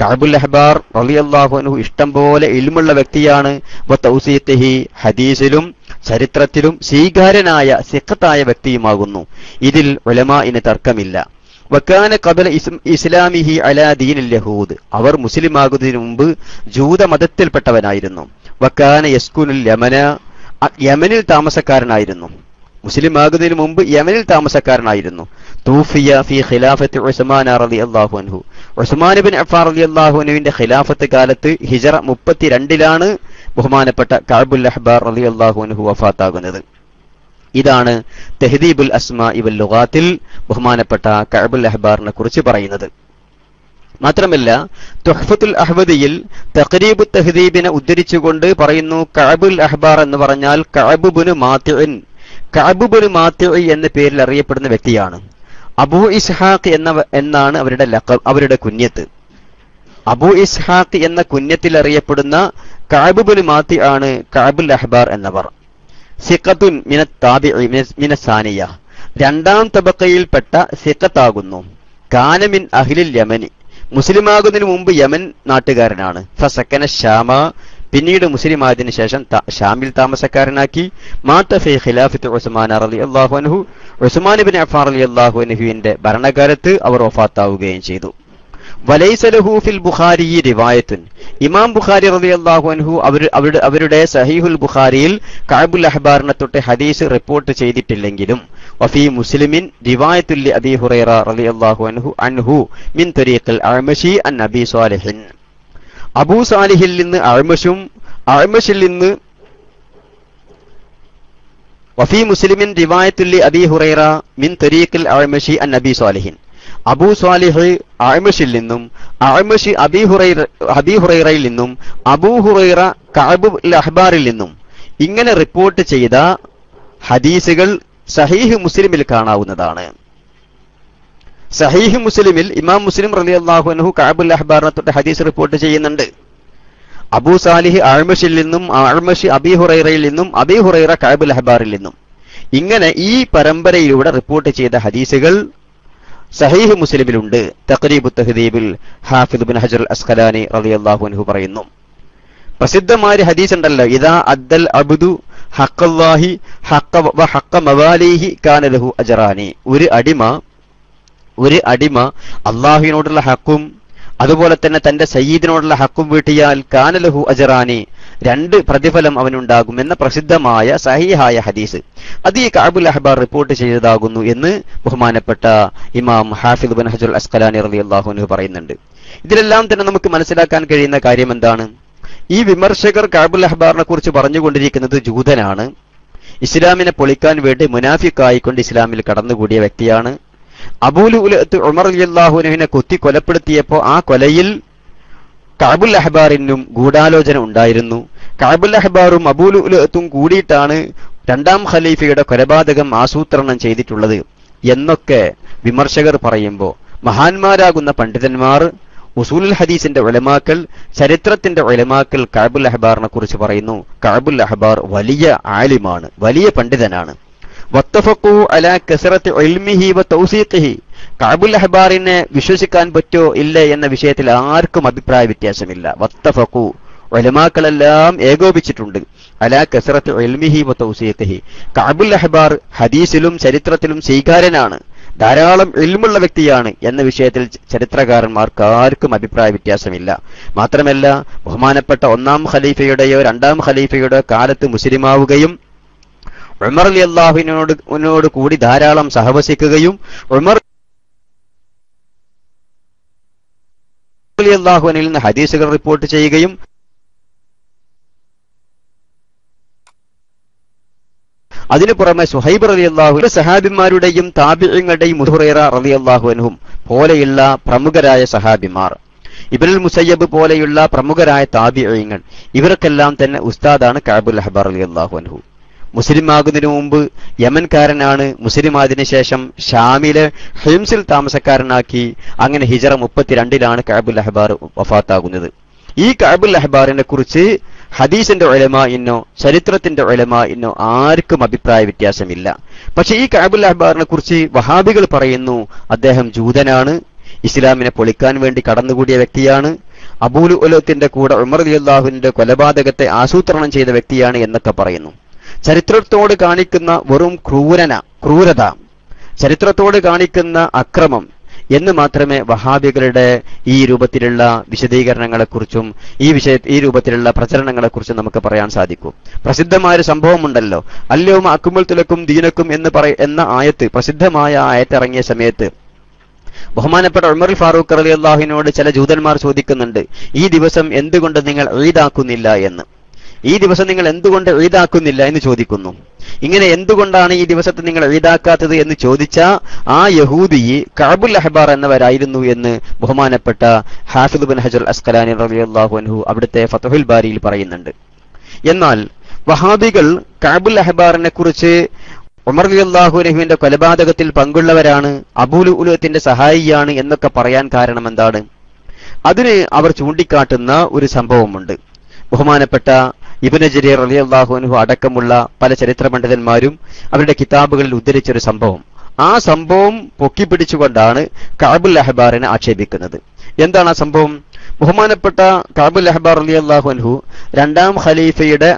[SPEAKER 1] കഅബുൽ അഹ്ബാർ റളിയല്ലാഹു അൻഹു ഇഷ്ടം പോലെ ഇൽമുള്ള വ്യക്തിയാണ്. വതൗസീഖിഹി, ഹദീസിലും ചരിത്രത്തിലും സ്വീകാര്യനായ സിഖത്തായ വ്യക്തിയുമാകുന്നു. ഇതിൽ ഉലമാഇന് തർക്കമില്ല. വക്കാന ഖബല ഇസ്ലാമിഹി അലാ ദീനിൽ യഹൂദ്, അവർ മുസ്ലിമാകുന്നതിന് മുമ്പ് ജൂതമതത്തിൽപ്പെട്ടവനായിരുന്നു. വക്കാന യസ്കുനുൽ യമന, യമനിൽ താമസക്കാരനായിരുന്നു. മുസ്ലിം ആകുന്നതിന് മുമ്പ് യമനിൽ താമസക്കാരനായിരുന്നു. തൂഫിയ ഫി ഖിലാഫത്തി ഉസ്മാൻ റളിയല്ലാഹു അൻഹു, ഉസ്മാൻ ഇബ്നു അഫ്ഫാൻ റളിയല്ലാഹു അൻഹുവിന്റെ ഖിലാഫത്ത് കാലത്ത് ഹിജറ 32 ബഹുമാനപ്പെട്ട കഅബുൽ അഹ്ബാർ റളിയല്ലാഹു അൻഹു വഫാത്താകുന്നത്. ഇതാണ് തഹ്ദീബുൽ അസ്മാഇ വൽ ലുഗാത്തിൽ ബഹുമാനപ്പെട്ട കഅബുൽ അഹ്ബാറിനെ കുറിച്ച് പറയുന്നത്. മാത്രമല്ല തുഹ്ഫത്തുൽ അഹ്വദിയിൽ തഖ്രീബുൽ തഹ്ദീബിനെ ഉദ്ധരിച്ചുകൊണ്ട് പറയുന്നു, കഅബുൽ അഹ്ബാർ എന്ന് പറഞ്ഞാൽ കഅബ് ഇബ്നു മാതിഇൻ, കഅബ് ഇബ്നു മാതിഇ എന്ന പേരിൽ അറിയപ്പെടുന്ന വ്യക്തിയാണ്. അബൂ ഇസ്ഹാഖ് എന്നാണ് അവരുടെ കുഞ്ഞത്ത്. അബൂ ഇസ്ഹാഖ് എന്ന കുഞ്ഞത്തിൽ അറിയപ്പെടുന്ന കഅബ് ഇബ്നു മാതിഇ ആണ് കഅബുൽ അഹ്ബാർ എന്നവർ. സിഖത്തുൻ മിനത് താബിഇ മിനസാനിയ, രണ്ടാം തബഖയിൽപ്പെട്ട സിഖത്താകുന്നു. കാന മിൻ അഹ്ലിൽ യമനി, മുസ്ലിമാകുന്നതിന് മുമ്പ് യമൻ നാട്ടുകാരനാണ്. ഫസക്കന ഷാമ, പിന്നീട് മുസ്ലിം ആയതിനു ശേഷം ഷാമിൽ താമസക്കാരനാക്കി. മാത ഫി ഖിലാഫത്തി ഉസ്മാൻ റളിയല്ലാഹു അൻഹു, ഉസ്മാൻ ഇബ്നു അഫ്ഫാൻ റളിയല്ലാഹു അൻഹുവിന്റെ ഭരണകാലത്ത് അവർ വഫാത്താവുകയും ചെയ്തു. വലൈസ ലഹു ഫിൽ ബുഖാരി റിവായത്തുൻ, ഇമാം ബുഖാരി റളിയല്ലാഹു അൻഹു അവരുടെ സഹീഹുൽ ബുഖാരിയിൽ കഅബുൽ അഹ്ബാറിനെ തൊട്ട് ഹദീസ് റിപ്പോർട്ട് ചെയ്തിട്ടില്ലെങ്കിലും വഫി മുസ്ലിമിൻ റിവായത്തുൽ ലി അബീ ഹുറൈറ റളിയല്ലാഹു അൻഹു മിൻ തരീഖിൽ അഅ്മശി അൻ നബി സ്വാലിഹിൻ, അബൂ സാലിഹിൽ നിന്ന് അഅ്മശിൽ നിന്ന് വഫി മുസ്ലിമിൻ റിവായത്തുൽ ലി അബീ ഹുറൈറ മിൻ തരീഖിൽ അഅ്മശി അൻ നബി സ്വാലിഹിൻ, അബൂ സ്വാലിഹ് അഅ്മശിൽ നിന്നും അഅ്മശി അബീ ഹുറൈറയിൽ നിന്നും അബൂ ഹുറൈറ കഅബുൽ അഹ്ബാറിൽ നിന്നും ഇങ്ങനെ റിപ്പോർട്ട് ചെയ്ത ഹദീസുകൾ സഹീഹ് മുസ്ലിമിൽ കാണാവുന്നതാണ്. സഹീഹ് മുസ്ലിമിൽ ഇമാം മുസ്ലിം റളിയല്ലാഹു അൻഹു കഅബുൽ അഹ്ബാറിനെ തൊട്ട് ഹദീസ് റിപ്പോർട്ട് ചെയ്യുന്നുണ്ട്. അബൂ സാലിഹ് അഅ്മശിൽ നിന്നും അഅ്മശി അബീ ഹുറൈറയിൽ നിന്നും അബീ ഹുറൈറ കഅബുൽ അഹ്ബാറിൽ നിന്നും ഇങ്ങനെ ഈ പരമ്പരയിലൂടെ റിപ്പോർട്ട് ചെയ്ത ഹദീസുകൾ സഹീഹ് മുസ്ലിമിലുണ്ട്. തഖ്രീബുത് തഹ്ദീബിൽ ഹാഫിദ് ഇബ്നു ഹജർ അസ്ഖലാനി റളിയല്ലാഹു അൻഹു പറയുന്നു, പ്രസിദ്ധമായ ഹദീസ് ഉണ്ടല്ലോ, ഇദാ അദ്ദൽ അബ്ദു ഹഖ്ഖല്ലാഹി ഹഖ്ഖ മവാലിഹി കാന ലഹു അജ്റാനി, ഒരു അടിമ അല്ലാഹുവിനോടുള്ള ഹക്കും അതുപോലെ തന്നെ തന്റെ സയ്യിദിനോടുള്ള ഹക്കും വീട്ടിയാൽ കാന ലഹു അജ്റാനി, 2 പ്രതിഫലം അവനുണ്ടാകും എന്ന പ്രസിദ്ധമായ സഹീഹായ ഹദീസ്. അത് ഈ കഅബുൽ അഹ്ബാർ റിപ്പോർട്ട് ചെയ്തതാകുന്നു എന്ന് ബഹുമാനപ്പെട്ട ഇമാം ഹാഫിദ് ഇബ്നു ഹജർ അസ്ഖലാനി റളിയല്ലാഹു അൻഹു പറയുന്നുണ്ട്. ഇതിലെല്ലാം തന്നെ നമുക്ക് മനസ്സിലാക്കാൻ കഴിയുന്ന കാര്യം എന്താണ്? ഈ വിമർശകർ കഅബുൽ അഹ്ബാറിനെ കുറിച്ച് പറഞ്ഞുകൊണ്ടിരിക്കുന്നത് ജൂതനാണ്, ഇസ്ലാമിനെ പൊളിക്കാൻ വേണ്ടി മുനാഫിക്കായിക്കൊണ്ട് ഇസ്ലാമിൽ കടന്നുകൂടിയ വ്യക്തിയാണ്. അബൂ ലുഅ്ലുഅത്ത് ഉമർ റളിയല്ലാഹു അൻഹുവിനെ കുത്തി കൊലപ്പെടുത്തിയപ്പോൾ ആ കൊലയിൽ കഅബുൽ അഹ്ബാറിനും ഗൂഢാലോചന ഉണ്ടായിരുന്നു. കഅബുൽ അഹ്ബാറും അബൂ ലുഅ്ലുഅത്തും കൂടിയിട്ടാണ് 2ാം ഖലീഫയുടെ കൊലപാതകം ആസൂത്രണം ചെയ്തിട്ടുള്ളത് എന്നൊക്കെ വിമർശകർ പറയുമ്പോൾ മഹാന്മാരാകുന്ന പണ്ഡിതന്മാർ, ഉസൂലുൽ ഹദീസിന്റെ ഉലമാക്കൾ, ചരിത്രത്തിന്റെ ഉലമാക്കൾ കഅബുൽ അഹ്ബാറിനെ കുറിച്ച് പറയുന്നു, കഅബുൽ അഹ്ബാർ വലിയ ആലിമാണ്, വലിയ പണ്ഡിതനാണ്. വത്തഫഖു അലാ കസറത്തി ഇൽമിഹി വതൗസീഖിഹി, കഅബുൽ അഹ്ബാറിനെ വിശ്വസിക്കാൻ പറ്റോ ഇല്ലേ എന്ന വിഷയത്തിൽ ആർക്കും അഭിപ്രായ വ്യത്യാസമില്ല. വത്തഫഖു, ഉലമാക്കളെല്ലാം ഏകോപിച്ചിട്ടുണ്ട്. അലാ കസറത്തി ഇൽമിഹി വതൗസീഖിഹി, കഅബുൽ അഹ്ബാർ ഹദീസിലും ചരിത്രത്തിലും സ്വീകാര്യനാണ്, ധാരാളം ഇൽമുള്ള വ്യക്തിയാണ് എന്ന വിഷയത്തിൽ ചരിത്രകാരന്മാർക്ക് ആർക്കും അഭിപ്രായ വ്യത്യാസമില്ല. മാത്രമല്ല ബഹുമാനപ്പെട്ട 1ാം ഖലീഫയുടെയോ 2ാം ഖലീഫയുടെയോ കാലത്ത് മുസ്ലിമാവുകയും ഉമർ റളിയല്ലാഹുവിനോട് കൂടി ധാരാളം സഹവസിക്കുകയും ഉമർ റളിയല്ലാഹുവിനിൽ നിന്ന് ഹദീസുകൾ റിപ്പോർട്ട് ചെയ്യുകയും അതിനു പുറമെ സുഹൈബ് റളിയല്ലാഹു സഹാബിമാരുടെയും താബിഈങ്ങളുടെയും അബൂ ഹുറൈറ റളിയല്ലാഹു അൻഹും പോലെയുള്ള പ്രമുഖരായ സഹാബിമാർ ഇബ്നുൽ മുസയ്യബ് പോലെയുള്ള പ്രമുഖരായ താബിഈങ്ങൾ ഇവർക്കെല്ലാം തന്നെ ഉസ്താദാണ് കഅബുൽ അഹ്ബാർ റളിയല്ലാഹു അൻഹു. മുസ്ലിം ആകുന്നതിന് മുമ്പ് യമൻകാരനാണ്. മുസ്ലിം ആയതിനു ശേഷം ഷാമിലെ ഹിംസിൽ താമസക്കാരനാക്കി. അങ്ങനെ ഹിജറ 32 കഅബുൽ അഹ്ബാർ വഫാത്താകുന്നത്. ഈ കഅബുൽ അഹ്ബാറിനെ കുറിച്ച് ഹദീസിന്റെ ഉലമാഇന്നോ ചരിത്രത്തിന്റെ ഉലമാഇന്നോ ആർക്കും അഭിപ്രായ വ്യത്യാസമില്ല. പക്ഷെ ഈ കഅബുൽ അഹ്ബാറിനെ കുറിച്ച് വഹാബികൾ പറയുന്നു അദ്ദേഹം ജൂതനാണ്, ഇസ്ലാമിനെ പൊളിക്കാൻ വേണ്ടി കടന്നുകൂടിയ വ്യക്തിയാണ്, അബൂ ലുഅലുഅത്തിന്റെ കൂടെ ഉമർ റളിയല്ലാഹുവിന്റെ കൊലപാതകത്തെ ആസൂത്രണം ചെയ്ത വ്യക്തിയാണ് എന്നൊക്കെ പറയുന്നു. ചരിത്രത്തോട് കാണിക്കുന്ന വെറും ക്രൂരത, ചരിത്രത്തോട് കാണിക്കുന്ന അക്രമം എന്ന് മാത്രമേ വഹാബികളുടെ ഈ രൂപത്തിലുള്ള വിശദീകരണങ്ങളെക്കുറിച്ചും ഈ രൂപത്തിലുള്ള പ്രചരണങ്ങളെക്കുറിച്ചും നമുക്ക് പറയാൻ സാധിക്കൂ. പ്രസിദ്ധമായ ഒരു സംഭവമുണ്ടല്ലോ, അല്യൗമ അക്മൽതു ലക്കും ദീനക്കും എന്ന ആയത്ത്, പ്രസിദ്ധമായ ആയത്ത് ഇറങ്ങിയ സമയത്ത് ബഹുമാനപ്പെട്ട ഉമർ ഫാറൂഖ് റളിയല്ലാഹുവിനോട് ചില ജൂതന്മാർ ചോദിക്കുന്നുണ്ട്, ഈ ദിവസം എന്തുകൊണ്ട് നിങ്ങൾ ഈദാക്കുന്നില്ല എന്ന്. ഈ ദിവസം നിങ്ങൾ എന്തുകൊണ്ട് ഈദാക്കുന്നില്ല എന്ന് ചോദിക്കുന്നു. ഇങ്ങനെ എന്തുകൊണ്ടാണ് ഈ ദിവസത്തെ നിങ്ങൾ ഈദാക്കാത്തത് എന്ന് ചോദിച്ച ആ യഹൂദി കഅബുൽ അഹ്ബാർ എന്നവരായിരുന്നു എന്ന് ബഹുമാനപ്പെട്ട ഹാഫിദ് ബിൻ ഹജർ അസ്ഖലാനി റളിയല്ലാഹു അൻഹു അവിടുത്തെ ഫത്ഹുൽ ബാരിയിൽ പറയുന്നുണ്ട്. എന്നാൽ വഹാബികൾ കഅബുൽ അഹ്ബാറിനെ കുറിച്ച് ഉമർ റളിയല്ലാഹു അൻഹുവിന്റെ കൊലപാതകത്തിൽ പങ്കുള്ളവരാണ്, അബൂ ലുഅലുഅത്തിന്റെ സഹായിയാണ് എന്നൊക്കെ പറയാൻ കാരണം എന്താണ്? അതിന് അവർ ചൂണ്ടിക്കാട്ടുന്ന ഒരു സംഭവമുണ്ട്. ബഹുമാനപ്പെട്ട ഇബ്നു ജരീർ റളിയല്ലാഹു അൻഹു അടക്കമുള്ള പല ചരിത്ര പണ്ഡിതന്മാരും അവരുടെ കിതാബുകളിൽ ഉദ്ധരിച്ചൊരു സംഭവം. ആ സംഭവം പൊക്കിപ്പിടിച്ചുകൊണ്ടാണ് കഅബുൽ അഹ്ബാറിനെ ആക്ഷേപിക്കുന്നത്. എന്താണ് ആ സംഭവം? ബഹുമാനപ്പെട്ട കഅബുൽ അഹ്ബാർ റളിയല്ലാഹു അൻഹു രണ്ടാം ഖലീഫയുടെ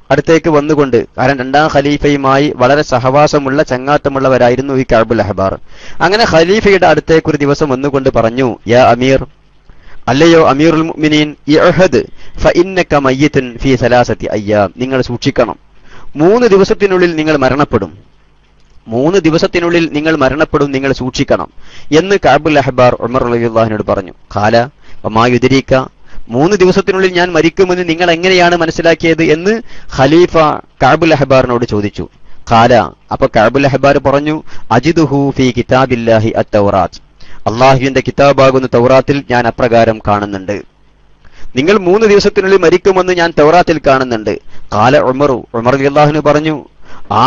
[SPEAKER 1] അടുത്തേക്ക് വന്നുകൊണ്ട്, കാരണം രണ്ടാം ഖലീഫയുമായി വളരെ സഹവാസമുള്ള ചങ്ങാത്തമുള്ളവരായിരുന്നു ഈ കഅബുൽ അഹ്ബാർ. അങ്ങനെ ഖലീഫയുടെ അടുത്തേക്ക് ഒരു ദിവസം വന്നുകൊണ്ട് പറഞ്ഞു, യാ അമീർ, അല്ലയോ അമീറുൽ മുഅ്മിനീൻ, ഇഅ്ഹദ് ഫഇന്നക മയ്യിതുൻ ഫീ സലാസതി അയ്യാം, നിങ്ങൾ സൂക്ഷിക്കണം, 3 ദിവസത്തിനുള്ളിൽ നിങ്ങൾ മരണപ്പെടും, 3 ദിവസത്തിനുള്ളിൽ നിങ്ങൾ മരണപ്പെടും, നിങ്ങൾ സൂക്ഷിക്കണം എന്ന് കഅബുൽ അഹ്ബാർ ഉമർ റളിയല്ലാഹുവിനോട് പറഞ്ഞു. ഖാല വമാ യുദ്രീക, 3 ദിവസത്തിനുള്ളിൽ ഞാൻ മരിക്കുമെന്ന് നിങ്ങൾ എങ്ങനെയാണ് മനസ്സിലാക്കിയത് എന്ന് ഖലീഫ കഅബുൽ അഹ്ബാറിനോട് ചോദിച്ചു. ഖാല, അപ്പൊ കഅബുൽ അഹ്ബാർ പറഞ്ഞു, അജിദുഹു ഫീ കിതാബില്ലാഹി അത്തൗറാത്ത്, അള്ളാഹുവിന്റെ കിതാബാകുന്ന തൗറാത്തിൽ ഞാൻ അപ്രകാരം കാണുന്നുണ്ട്. നിങ്ങൾ 3 ദിവസത്തിനുള്ളിൽ മരിക്കുമെന്ന് ഞാൻ തൗറാത്തിൽ കാണുന്നുണ്ട്. ഖാല ഉമർ റളിയല്ലാഹു പറഞ്ഞു,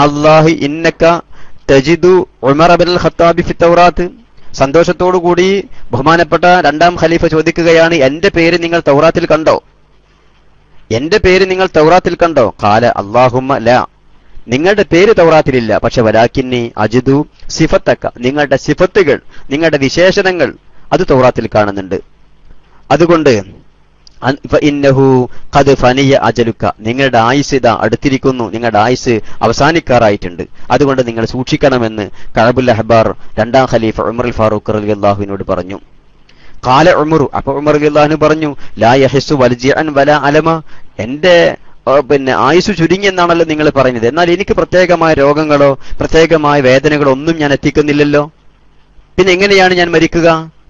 [SPEAKER 1] അല്ലാഹു ഇന്നക തജിദു ഉമർ ഇബ്നുൽ ഖത്താബി ഫി തൗറാത്ത്. സന്തോഷത്തോടുകൂടി ബഹുമാനപ്പെട്ട രണ്ടാം ഖലീഫ ചോദിക്കുകയാണ്, എന്റെ പേര് നിങ്ങൾ തൗറാത്തിൽ കണ്ടോ? എന്റെ പേര് നിങ്ങൾ തൗറാത്തിൽ കണ്ടോ? ഖാല അല്ലാഹുമ്മ ലാ, നിങ്ങളുടെ പേര് തൗറാത്തിലില്ല, പക്ഷെ വലാകിന്നി അജിദു സിഫത്തക, നിങ്ങളുടെ സിഫത്തുകൾ, നിങ്ങളുടെ വിശേഷണങ്ങൾ അത് തൗറാത്തിൽ കാണുന്നുണ്ട്. അതുകൊണ്ട് ഫഇന്നഹു ഖദ് ഫനിയ അജലുക, നിങ്ങളുടെ ആയുസ് ഇതാ അടുത്തിരിക്കുന്നു, നിങ്ങളുടെ ആയുസ് അവസാനിക്കാറായിട്ടുണ്ട്, അതുകൊണ്ട് നിങ്ങൾ സൂക്ഷിക്കണമെന്ന് കഅബുൽ അഹ്ബാർ രണ്ടാം ഖലീഫ ഉമർ ഫാറൂഖ് റളിയല്ലാഹുവിനോട് പറഞ്ഞു. ഖാല ഉമർ, അപ്പോൾ ഉമർ റളിയല്ലാഹു പറഞ്ഞു, ലാ യഹസ്സു വൽജിഅൻ വലാ അലമ, എന്റെ ആയുസ് ചുരുങ്ങിയെന്നാണല്ലോ നിങ്ങൾ പറയുന്നത്, എന്നാൽ എനിക്ക് പ്രത്യേകമായ രോഗങ്ങളോ പ്രത്യേകമായ വേദനകളോ ഒന്നും ഞാൻ എത്തിക്കുന്നില്ലല്ലോ, പിന്നെ എങ്ങനെയാണ് ഞാൻ മരിക്കുക?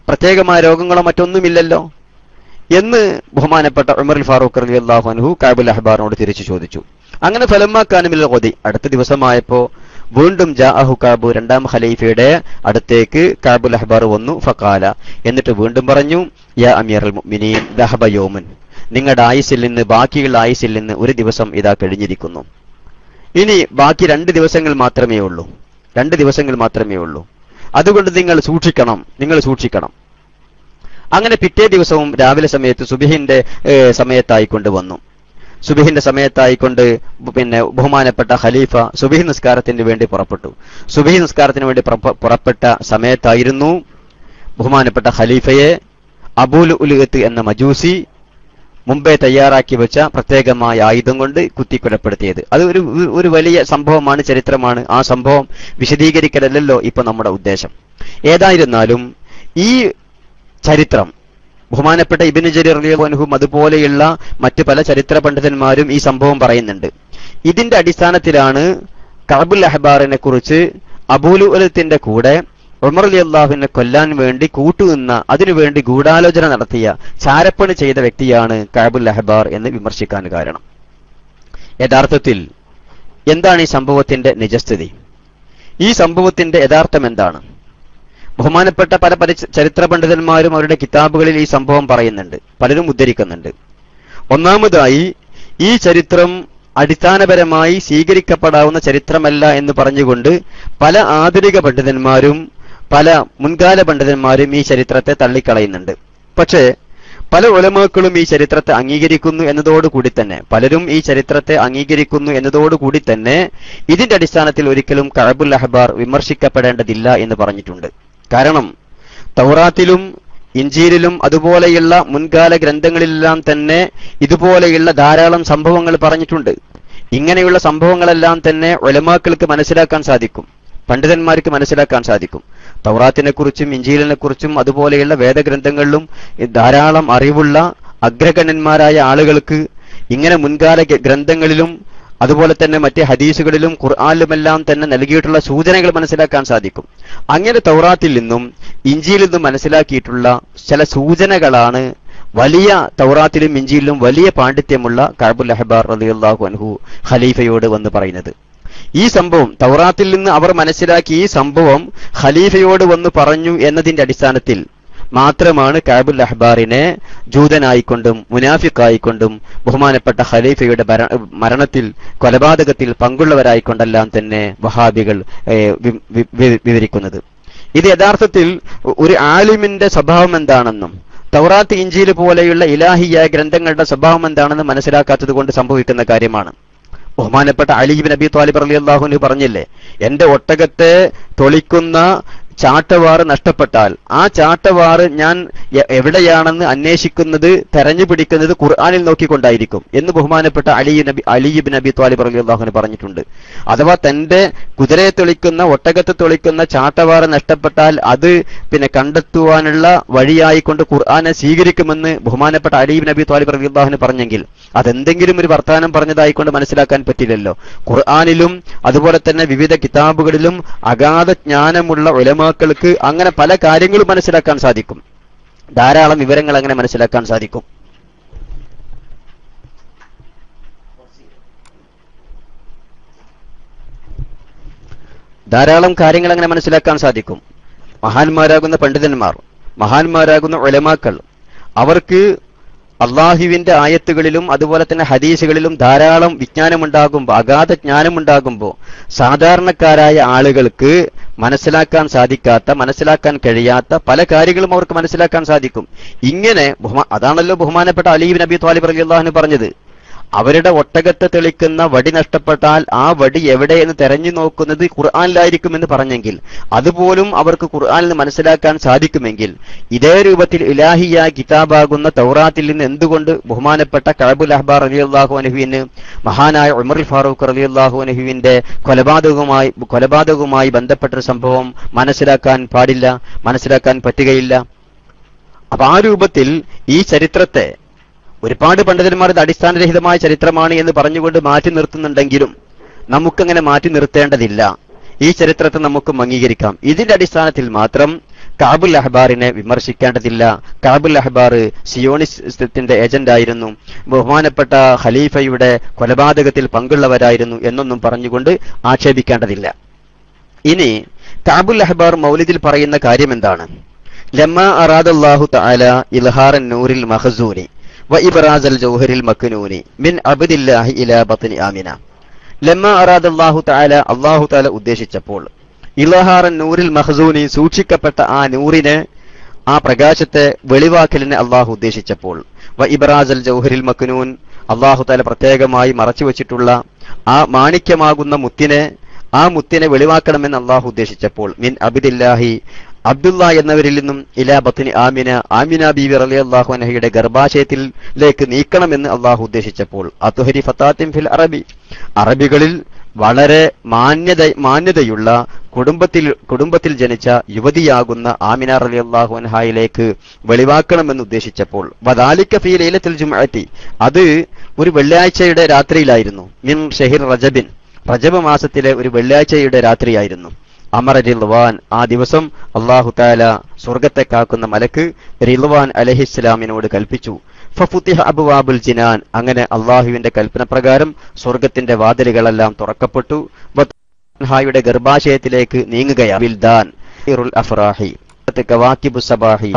[SPEAKER 1] പ്രത്യേകമായ രോഗങ്ങളോ മറ്റൊന്നുമില്ലല്ലോ എന്ന് ബഹുമാനപ്പെട്ട ഉമർ ഫാറൂഖ് റളിയല്ലാഹു അൻഹു കഅബുൽ അഹ്ബാറിനോട് തിരിച്ചു ചോദിച്ചു. അങ്ങനെ ഫലമ്മാ കാന മിനൽ ഗദി, അടുത്ത ദിവസമായപ്പോ വീണ്ടും ജാഅഹു കഅബു, രണ്ടാം ഖലീഫയുടെ അടുത്തേക്ക് കഅബുൽ അഹ്ബാർ വന്നു. ഫഖാല, എന്നിട്ട് വീണ്ടും പറഞ്ഞു, യാ അമീറുൽ മുഅ്മിനീൻ ദഹബ യൗമൻ, നിങ്ങളുടെ ആയുസിൽ നിന്ന്, ബാക്കിയുള്ള ആയുസിൽ നിന്ന് ഒരു ദിവസം ഇതാ കഴിഞ്ഞിരിക്കുന്നു, ഇനി ബാക്കി 2 ദിവസങ്ങൾ മാത്രമേ ഉള്ളൂ, 2 ദിവസങ്ങൾ മാത്രമേ ഉള്ളൂ, അതുകൊണ്ട് നിങ്ങൾ സൂക്ഷിക്കണം. അങ്ങനെ പിറ്റേ ദിവസവും രാവിലെ സമയത്ത് സുബഹിന്റെ സമയത്തായിക്കൊണ്ട് വന്നു. സുബഹിന്റെ സമയത്തായിക്കൊണ്ട് ബഹുമാനപ്പെട്ട ഖലീഫ സുബഹി നിസ്കാരത്തിന് വേണ്ടി പുറപ്പെട്ടു. സുബഹി നിസ്കാരത്തിന് വേണ്ടി പുറപ്പെട്ട സമയത്തായിരുന്നു ബഹുമാനപ്പെട്ട ഖലീഫയെ അബൂ ലുഅലുഅത്ത് എന്ന മജൂസി മുമ്പേ തയ്യാറാക്കി വെച്ച പ്രത്യേകമായ ആയുധം കൊണ്ട് കുത്തിക്കൊലപ്പെടുത്തിയത്. അത് ഒരു വലിയ സംഭവമാണ്, ചരിത്രമാണ്. ആ സംഭവം വിശദീകരിക്കലല്ലോ ഇപ്പൊ നമ്മുടെ ഉദ്ദേശം. ഏതായിരുന്നാലും ഈ ചരിത്രം ബഹുമാനപ്പെട്ട ഇബ്നു ജരീർ റളിയല്ലാഹു അൻഹു അതുപോലെയുള്ള മറ്റു പല ചരിത്ര പണ്ഡിതന്മാരും ഈ സംഭവം പറയുന്നുണ്ട്. ഇതിന്റെ അടിസ്ഥാനത്തിലാണ് കഅബുൽ അഹ്ബാറിനെ കുറിച്ച് അബൂ ലുഅലുഅത്തിന്റെ കൂടെ ഉമർ റളിയല്ലാഹുവിനെ കൊല്ലാൻ വേണ്ടി കൂട്ടുനിന്ന, അതിനുവേണ്ടി ഗൂഢാലോചന നടത്തിയ, ചാരപ്പണി ചെയ്ത വ്യക്തിയാണ് കഅബുൽ അഹ്ബാർ എന്ന് വിമർശിക്കാൻ കാരണം. യഥാർത്ഥത്തിൽ എന്താണ് ഈ സംഭവത്തിന്റെ നിജസ്ഥിതി? ഈ സംഭവത്തിന്റെ യഥാർത്ഥം എന്താണ്? ബഹുമാനപ്പെട്ട പല ചരിത്ര പണ്ഡിതന്മാരും അവരുടെ കിതാബുകളിൽ ഈ സംഭവം പറയുന്നുണ്ട്, പലരും ഉദ്ധരിക്കുന്നുണ്ട്. ഒന്നാമതായി, ഈ ചരിത്രം അടിസ്ഥാനപരമായി സ്വീകരിക്കപ്പെടാവുന്ന ചരിത്രമല്ല എന്ന് പറഞ്ഞുകൊണ്ട് പല ആധുനിക പണ്ഡിതന്മാരും പല മുൻകാല പണ്ഡിതന്മാരും ഈ ചരിത്രത്തെ തള്ളിക്കളയുന്നുണ്ട്. പക്ഷേ പല ഉലമാക്കളും ഈ ചരിത്രത്തെ അംഗീകരിക്കുന്നു എന്നതോടുകൂടി തന്നെ, പലരും ഈ ചരിത്രത്തെ അംഗീകരിക്കുന്നു എന്നതോടുകൂടി തന്നെ ഇതിന്റെ അടിസ്ഥാനത്തിൽ ഒരിക്കലും കഅബുൽ അഹ്ബാർ വിമർശിക്കപ്പെടേണ്ടതില്ല എന്ന് പറഞ്ഞിട്ടുണ്ട്. കാരണം തൗറാത്തിലും ഇഞ്ചീലിലും അതുപോലെയുള്ള മുൻകാല ഗ്രന്ഥങ്ങളിലെല്ലാം തന്നെ ഇതുപോലെയുള്ള ധാരാളം സംഭവങ്ങൾ പറഞ്ഞിട്ടുണ്ട്. ഇങ്ങനെയുള്ള സംഭവങ്ങളെല്ലാം തന്നെ ഉലമാക്കൾക്ക് മനസ്സിലാക്കാൻ സാധിക്കും, പണ്ഡിതന്മാർക്ക് മനസ്സിലാക്കാൻ സാധിക്കും. തൗറാത്തിനെ കുറിച്ചും ഇഞ്ചീലിനെ കുറിച്ചും അതുപോലെയുള്ള വേദഗ്രന്ഥങ്ങളിലും ധാരാളം അറിവുള്ള അഗ്രഗണ്യന്മാരായ ആളുകൾക്ക് ഇങ്ങനെ മുൻകാല ഗ്രന്ഥങ്ങളിലും അതുപോലെ തന്നെ മറ്റ് ഹദീസുകളിലും ഖുർആനിലുമെല്ലാം തന്നെ നൽകിയിട്ടുള്ള സൂചനകൾ മനസ്സിലാക്കാൻ സാധിക്കും. അങ്ങനെ തൗറാത്തിൽ നിന്നും ഇഞ്ചീലിൽ നിന്നും മനസ്സിലാക്കിയിട്ടുള്ള ചില സൂചനകളാണ് വലിയ തൗറാത്തിലും ഇഞ്ചീലിലും വലിയ പാണ്ഡിത്യമുള്ള കഅബുൽ അഹ്ബാർ റളിയല്ലാഹു അൻഹു ഖലീഫയോട് വന്ന് പറയുന്നത്. ഈ സംഭവം തൗറാത്തിൽ നിന്ന് അവർ മനസ്സിലാക്കി ഈ സംഭവം ഖലീഫയോട് വന്ന് പറഞ്ഞു എന്നതിന്റെ അടിസ്ഥാനത്തിൽ മാത്രമാണ് കഅബുൽ അഹ്ബാറിനെ ജൂതനായിക്കൊണ്ടും മുനാഫിക്കായിക്കൊണ്ടും ബഹുമാനപ്പെട്ട ഖലീഫയുടെ മരണത്തിൽ കൊലപാതകത്തിൽ പങ്കുള്ളവരായിക്കൊണ്ടെല്ലാം തന്നെ വഹാബികൾ വിവരിക്കുന്നത്. ഇത് യഥാർത്ഥത്തിൽ ഒരു ആലിമിന്റെ സ്വഭാവം എന്താണെന്നും തൗറാത്ത് ഇഞ്ചീൽ പോലെയുള്ള ഇലാഹിയ ഗ്രന്ഥങ്ങളുടെ സ്വഭാവം എന്താണെന്ന് മനസ്സിലാക്കാത്തത് കൊണ്ട് സംഭവിക്കുന്ന കാര്യമാണ്. ബഹുമാനപ്പെട്ട അലി ഇബ്നു അബീ ത്വാലിബ് റളിയല്ലാഹു അൻഹു പറഞ്ഞില്ലേ, എന്റെ ഒട്ടകത്തെ തൊളിക്കുന്ന ചാട്ടവാറ് നഷ്ടപ്പെട്ടാൽ ആ ചാട്ടവാറ് ഞാൻ എവിടെയാണെന്ന് അന്വേഷിക്കുന്നത്, തെരഞ്ഞു പിടിക്കുന്നത് ഖുർആനിൽ നോക്കിക്കൊണ്ടായിരിക്കും എന്ന് ബഹുമാനപ്പെട്ട അലി ഇബ്നു അബീ ത്വാലിബ് റളിയല്ലാഹു അൻഹു പറഞ്ഞിട്ടുണ്ട്. അഥവാ തന്റെ കുതിരയെ തെളിക്കുന്ന ഒട്ടകത്തെ തെളിക്കുന്ന ചാട്ടവാറ് നഷ്ടപ്പെട്ടാൽ അത് കണ്ടെത്തുവാനുള്ള വഴിയായിക്കൊണ്ട് ഖുർആനെ സ്വീകരിക്കുമെന്ന് ബഹുമാനപ്പെട്ട അലി ഇബ്നു അബീ ത്വാലിബ് റളിയല്ലാഹു അൻഹു പറഞ്ഞെങ്കിൽ അതെന്തെങ്കിലും ഒരു വർത്തമാനം പറഞ്ഞതായിക്കൊണ്ട് മനസ്സിലാക്കാൻ പറ്റില്ലല്ലോ. ഖുർആനിലും അതുപോലെ തന്നെ വിവിധ കിതാബുകളിലും അഗാധ ജ്ഞാനമുള്ള ഉലമാക്കൾക്ക് അങ്ങനെ പല കാര്യങ്ങളും മനസ്സിലാക്കാൻ സാധിക്കും, ധാരാളം വിവരങ്ങൾ അങ്ങനെ മനസ്സിലാക്കാൻ സാധിക്കും. ധാരാളം കാര്യങ്ങൾ അങ്ങനെ മനസ്സിലാക്കാൻ സാധിക്കും. മഹാന്മാരാകുന്ന പണ്ഡിതന്മാർ, മഹാന്മാരാകുന്ന ഉലമാക്കൾ, അവർക്ക് അള്ളാഹുവിന്റെ ആയത്തുകളിലും അതുപോലെ തന്നെ ഹദീസുകളിലും ധാരാളം വിജ്ഞാനമുണ്ടാകുമ്പോൾ, അഗാധ ജ്ഞാനമുണ്ടാകുമ്പോൾ സാധാരണക്കാരായ ആളുകൾക്ക് മനസ്സിലാക്കാൻ സാധിക്കാത്ത, മനസ്സിലാക്കാൻ കഴിയാത്ത പല കാര്യങ്ങളും അവർക്ക് മനസ്സിലാക്കാൻ സാധിക്കും. ഇങ്ങനെ അതാണല്ലോ ബഹുമാനപ്പെട്ട അലി ഇബ്നു അബീ ത്വാലിബ് റളിയല്ലാഹു അൻഹു പറഞ്ഞത്, അവരുടെ ഒട്ടകത്തെ തെളിക്കുന്ന വടി നഷ്ടപ്പെട്ടാൽ ആ വടി എവിടെയെന്ന് തെരഞ്ഞു നോക്കുന്നത് ഖുർആനിലായിരിക്കുമെന്ന് പറഞ്ഞെങ്കിൽ അതുപോലും അവർക്ക് ഖുർആനിൽ നിന്ന് മനസ്സിലാക്കാൻ സാധിക്കുമെങ്കിൽ ഇതേ രൂപത്തിൽ ഇലാഹിയ കിതാബാകുന്ന തൗറാത്തിൽ നിന്ന് എന്തുകൊണ്ട് ബഹുമാനപ്പെട്ട കഅബുൽ അഹ്ബാർ റളിയല്ലാഹു അൻഹുവിന് മഹാനായ ഉമറുൽ ഫാറൂഖ് റളിയല്ലാഹു അൻഹുവിന്റെ കൊലപാതകവുമായി ബന്ധപ്പെട്ട സംഭവം മനസ്സിലാക്കാൻ പാടില്ല, മനസ്സിലാക്കാൻ പറ്റുകയില്ല? അപ്പൊ ആ രൂപത്തിൽ ഈ ചരിത്രത്തെ ഒരുപാട് പണ്ഡിതന്മാർ ഇത് അടിസ്ഥാനരഹിതമായ ചരിത്രമാണ് എന്ന് പറഞ്ഞുകൊണ്ട് മാറ്റി നിർത്തുന്നുണ്ടെങ്കിലും നമുക്കങ്ങനെ മാറ്റി നിർത്തേണ്ടതില്ല. ഈ ചരിത്രത്തെ നമുക്ക് അംഗീകരിക്കാം. ഇതിന്റെ അടിസ്ഥാനത്തിൽ മാത്രം കഅബുൽ അഹ്ബാറിനെ വിമർശിക്കേണ്ടതില്ല. കഅബുൽ അഹ്ബാർ സിയോണിസത്തിന്റെ ഏജന്റായിരുന്നു, ബഹുമാനപ്പെട്ട ഖലീഫയുടെ കൊലപാതകത്തിൽ പങ്കുള്ളവരായിരുന്നു എന്നൊന്നും പറഞ്ഞുകൊണ്ട് ആക്ഷേപിക്കേണ്ടതില്ല. ഇനി കഅബുൽ അഹ്ബാർ മൗലിദിൽ പറയുന്ന കാര്യം എന്താണ്? ലമ്മാ അറാദല്ലാഹു തആല ഇൽഹാറൻ നൂറിൽ മഖ്സൂനി വഇബ്റാസൽ ജൗഹരിൽ മക്നൂനി മിൻ അബ്ദില്ലാഹി ഇലാ ബത്നി ആമിന. ലമ്മാ അറാദല്ലാഹു തആല, അല്ലാഹു തആല ഉദ്ദേശിച്ചപ്പോൾ, ഇൽഹാറൻ നൂറിൽ മഖ്സൂനി, സൂക്ഷിക്കപ്പെട്ട ആ നൂറിനെ, ആ പ്രകാശത്തെ വെളിവാക്കലിനെ അല്ലാഹു ഉദ്ദേശിച്ചപ്പോൾ, വഇബ്റാസൽ ജൗഹരിൽ മക്നൂൻ, അല്ലാഹു തആല പ്രത്യേകമായി മറച്ചു വെച്ചിട്ടുള്ള ആ മാണിക്യമാകുന്ന ആ മുത്തിനെ വെളിവാക്കണമെന്ന് അല്ലാഹു ഉദ്ദേശിച്ചപ്പോൾ, മിൻ അബ്ദില്ലാഹി, അബ്ദുള്ള എന്നവരിൽ നിന്നും ഇലാ ബത്നി ആമിന, ആമിന ബീവി റളിയല്ലാഹു അൻഹയുടെ ഗർഭാശയത്തിലേക്ക് നീക്കണമെന്ന് അള്ളാഹു ഉദ്ദേശിച്ചപ്പോൾ, അത്ഹരി ഫതാത്തിൻ ഫിൽ അറബി, അറബികളിൽ വളരെ മാന്യതയുള്ള കുടുംബത്തിൽ ജനിച്ച യുവതിയാകുന്ന ആമിന റളിയല്ലാഹു അൻഹയിലേക്ക് വെളിവാക്കണമെന്ന് ഉദ്ദേശിച്ചപ്പോൾ, വദാലിക ഫീ ലൈലത്തുൽ ജുമുഅത്തി, അത് ഒരു വെള്ളിയാഴ്ചയുടെ രാത്രിയിലായിരുന്നു. മിൻ ഷഹ്ർ റജബിൻ, റജബ് മാസത്തിലെ ഒരു വെള്ളിയാഴ്ചയുടെ രാത്രിയായിരുന്നു. അമർ റിൽവാൻ, ആ ദിവസം അല്ലാഹു തആല സ്വർഗത്തെ കാക്കുന്ന മലക്ക് റിൽവാൻ അലൈഹിസ്സലാമിനോട് കൽപ്പിച്ചു. ഫഫുതിഹ അബ്വാബുൽ ജിനാൻ, അങ്ങനെ അല്ലാഹുവിന്റെ കൽപ്പന പ്രകാരം സ്വർഗത്തിന്റെ വാതിലുകളെല്ലാം തുറക്കപ്പെട്ടു. യുടെ ഗർഭാശയത്തിലേക്ക് നീങ്ങുകയാണ്. വിൽദാൻ ഇറുൽ അഫ്റാഹി, കവാക്കിബു സബാഹി,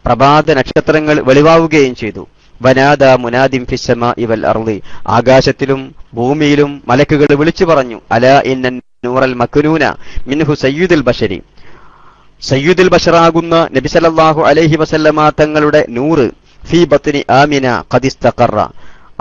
[SPEAKER 1] പ്രഭാത നക്ഷത്രങ്ങൾ വെളിവാവുകയും ചെയ്തു. വനാദ മുനാദിം ഫിസ്സമാഇ വൽ അർളി, ആകാശത്തിലും ഭൂമിയിലും മലക്കുകൾ വിളിച്ചു പറഞ്ഞു, അലാ ഇന്ന നൂറൽ മക്നൂന മിൻഹു സയ്യിദുൽ ബശരി, സയ്യിദുൽ ബശറാകുന്ന നബി സല്ലല്ലാഹു അലൈഹി വസല്ലമ തങ്ങളുടെ നൂറ് ഫീ ബത്നി ആമിന ഖദ് ഇസ്തഖറ,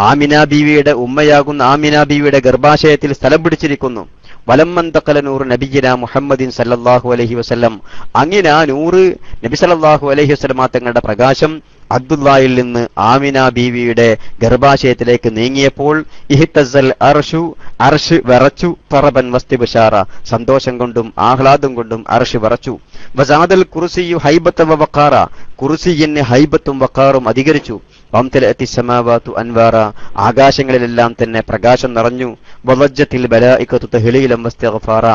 [SPEAKER 1] ആമിന ബീവിയുടെ ഉമ്മയാകുന്ന ആമിന ബീവിയുടെ ഗർഭാശയത്തിൽ സ്ഥലം പിടിച്ചിരിക്കുന്നു. വലമ്മൻ തഖല നൂറ് നബിയിന മുഹമ്മദിൻ സല്ലല്ലാഹു അലൈഹി വസല്ലം, അങ്ങനെ ആ നൂറ് നബി സല്ലല്ലാഹു അലൈഹി വസല്ലമ തങ്ങളുടെ പ്രകാശം അബ്ദുല്ലായിൽ നിന്ന് ആമിന ബീവിയുടെ ഗർഭാശയത്തിലേക്ക് നീങ്ങിയപ്പോൾ ഇഹ്തസൽ അർഷു, അർഷ് വിറച്ചു. തറബൻ വസ്തിബിഷാറ, സന്തോഷം കൊണ്ടും ആഹ്ലാദം കൊണ്ടും അർഷ് വിറച്ചു. വസാദൽ കുർസിയു ഹൈബത്ത വഖാറ, കുർസിയിന് ഹൈബത്തും വഖാറും അധികരിച്ചു. വംതലഅത്തി സമാവാതു അൻവാറ, ആകാശങ്ങളിലെല്ലാം തന്നെ പ്രകാശം നിറഞ്ഞു. വലജ്ജത്തിൽ ബലായികതു തഹ്ലീലൻ വസ്തിഗ്ഫാറ,